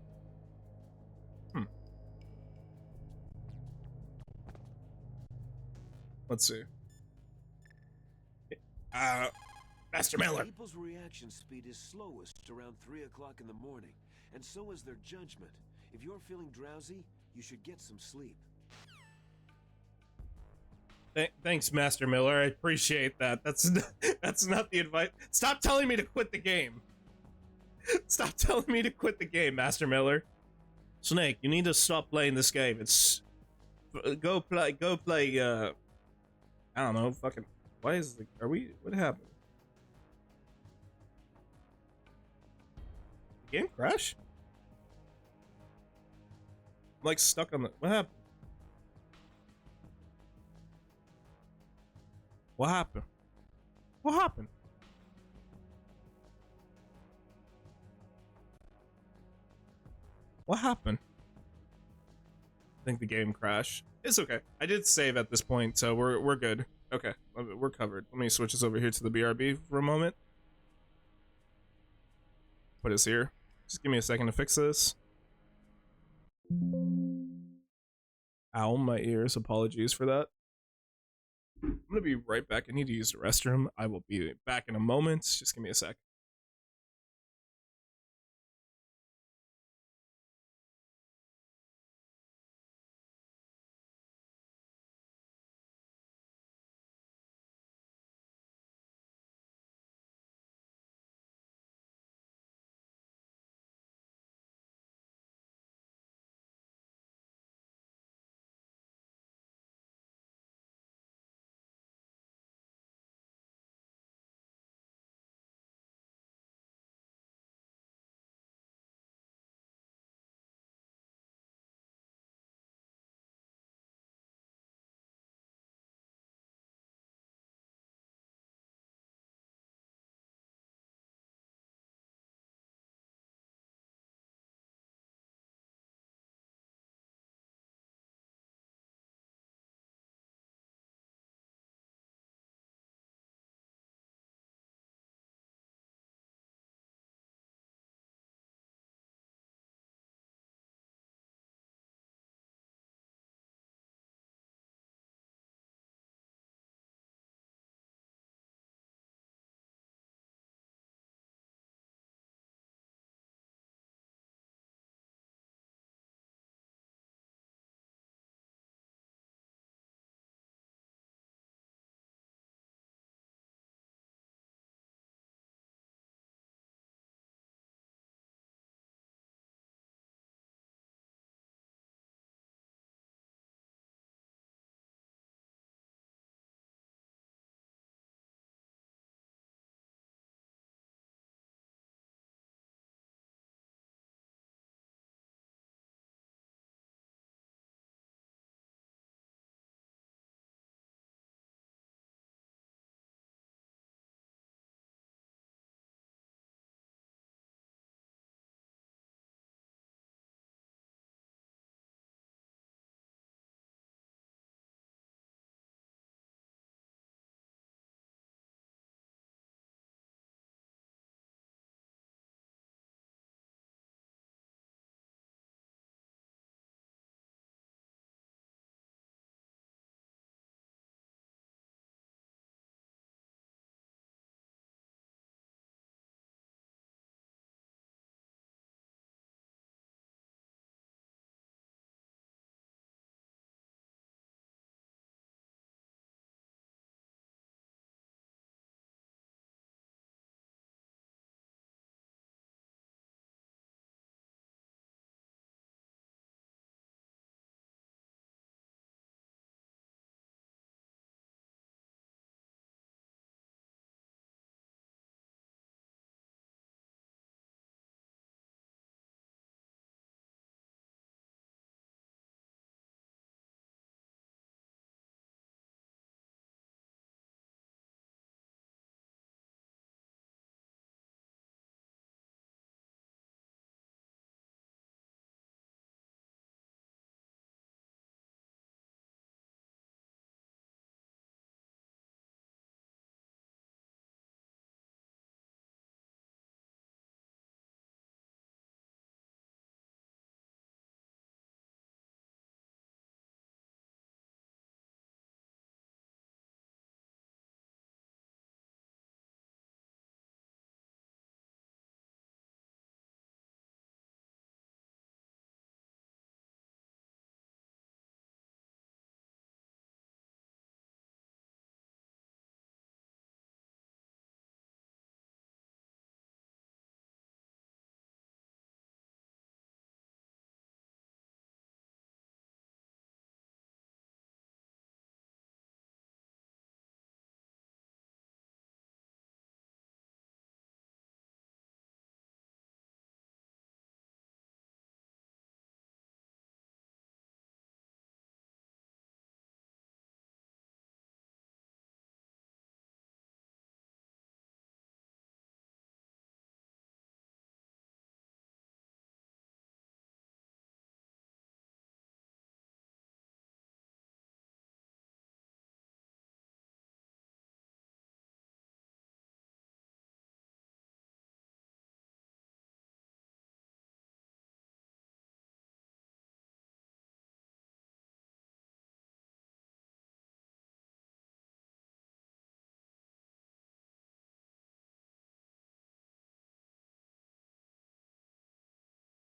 Let's see. Master Miller. People's reaction speed is slowest around 3 o'clock in the morning, and so is their judgment. If you're feeling drowsy, you should get some sleep. Thanks, Master Miller. I appreciate that. That's not the advice. Stop telling me to quit the game. Stop telling me to quit the game, Master Miller. Snake, you need to stop playing this game. It's go play. I don't know. Fucking. Why is the? Are we? What happened? The game crash? I'm like stuck on the. What happened? What happened? What happened? What happened? I think the game crashed. It's okay. I did save at this point, so we're good. Okay, we're covered. Let me switch this over here to the BRB for a moment. Put us here. Just give me a second to fix this. Ow, my ears. Apologies for that. I'm gonna be right back. I need to use the restroom. I will be back in a moment. Just give me a sec.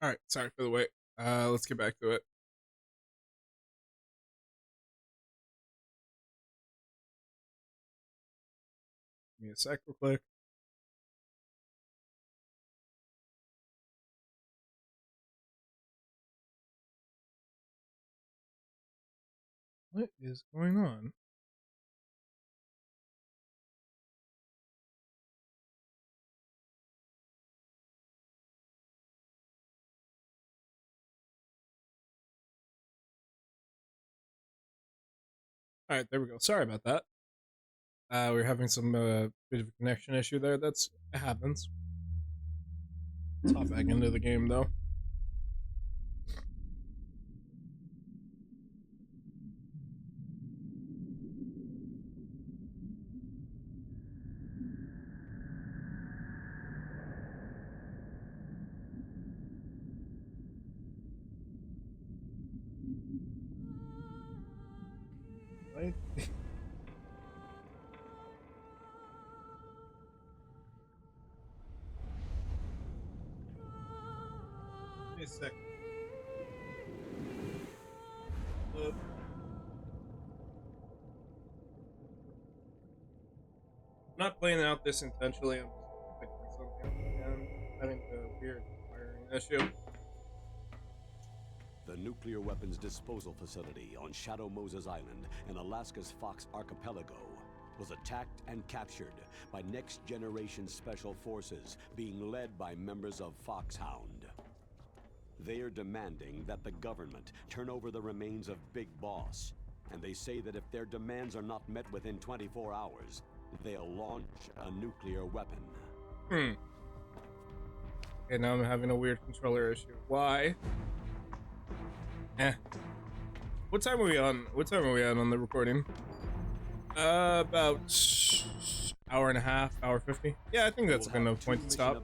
All right, sorry for the wait. Let's get back to it. Give me a sec real quick. What is going on? All right, there we go. Sorry about that. We're having some bit of a connection issue there. It happens. Let's hop back into the game though. Right. Wait a second. I'm not playing out this intentionally. I'm just picking something and having a weird wiring issue. The nuclear weapons disposal facility on Shadow Moses Island in Alaska's Fox Archipelago was attacked and captured by next-generation special forces being led by members of Foxhound. They are demanding that the government turn over the remains of Big Boss, and they say that if their demands are not met within 24 hours, they'll launch a nuclear weapon. Okay, now I'm having a weird controller issue. Why? What time are we on? What time are we at on the recording? About hour and a half, hour 50. Yeah, I think that's a good enough point to stop.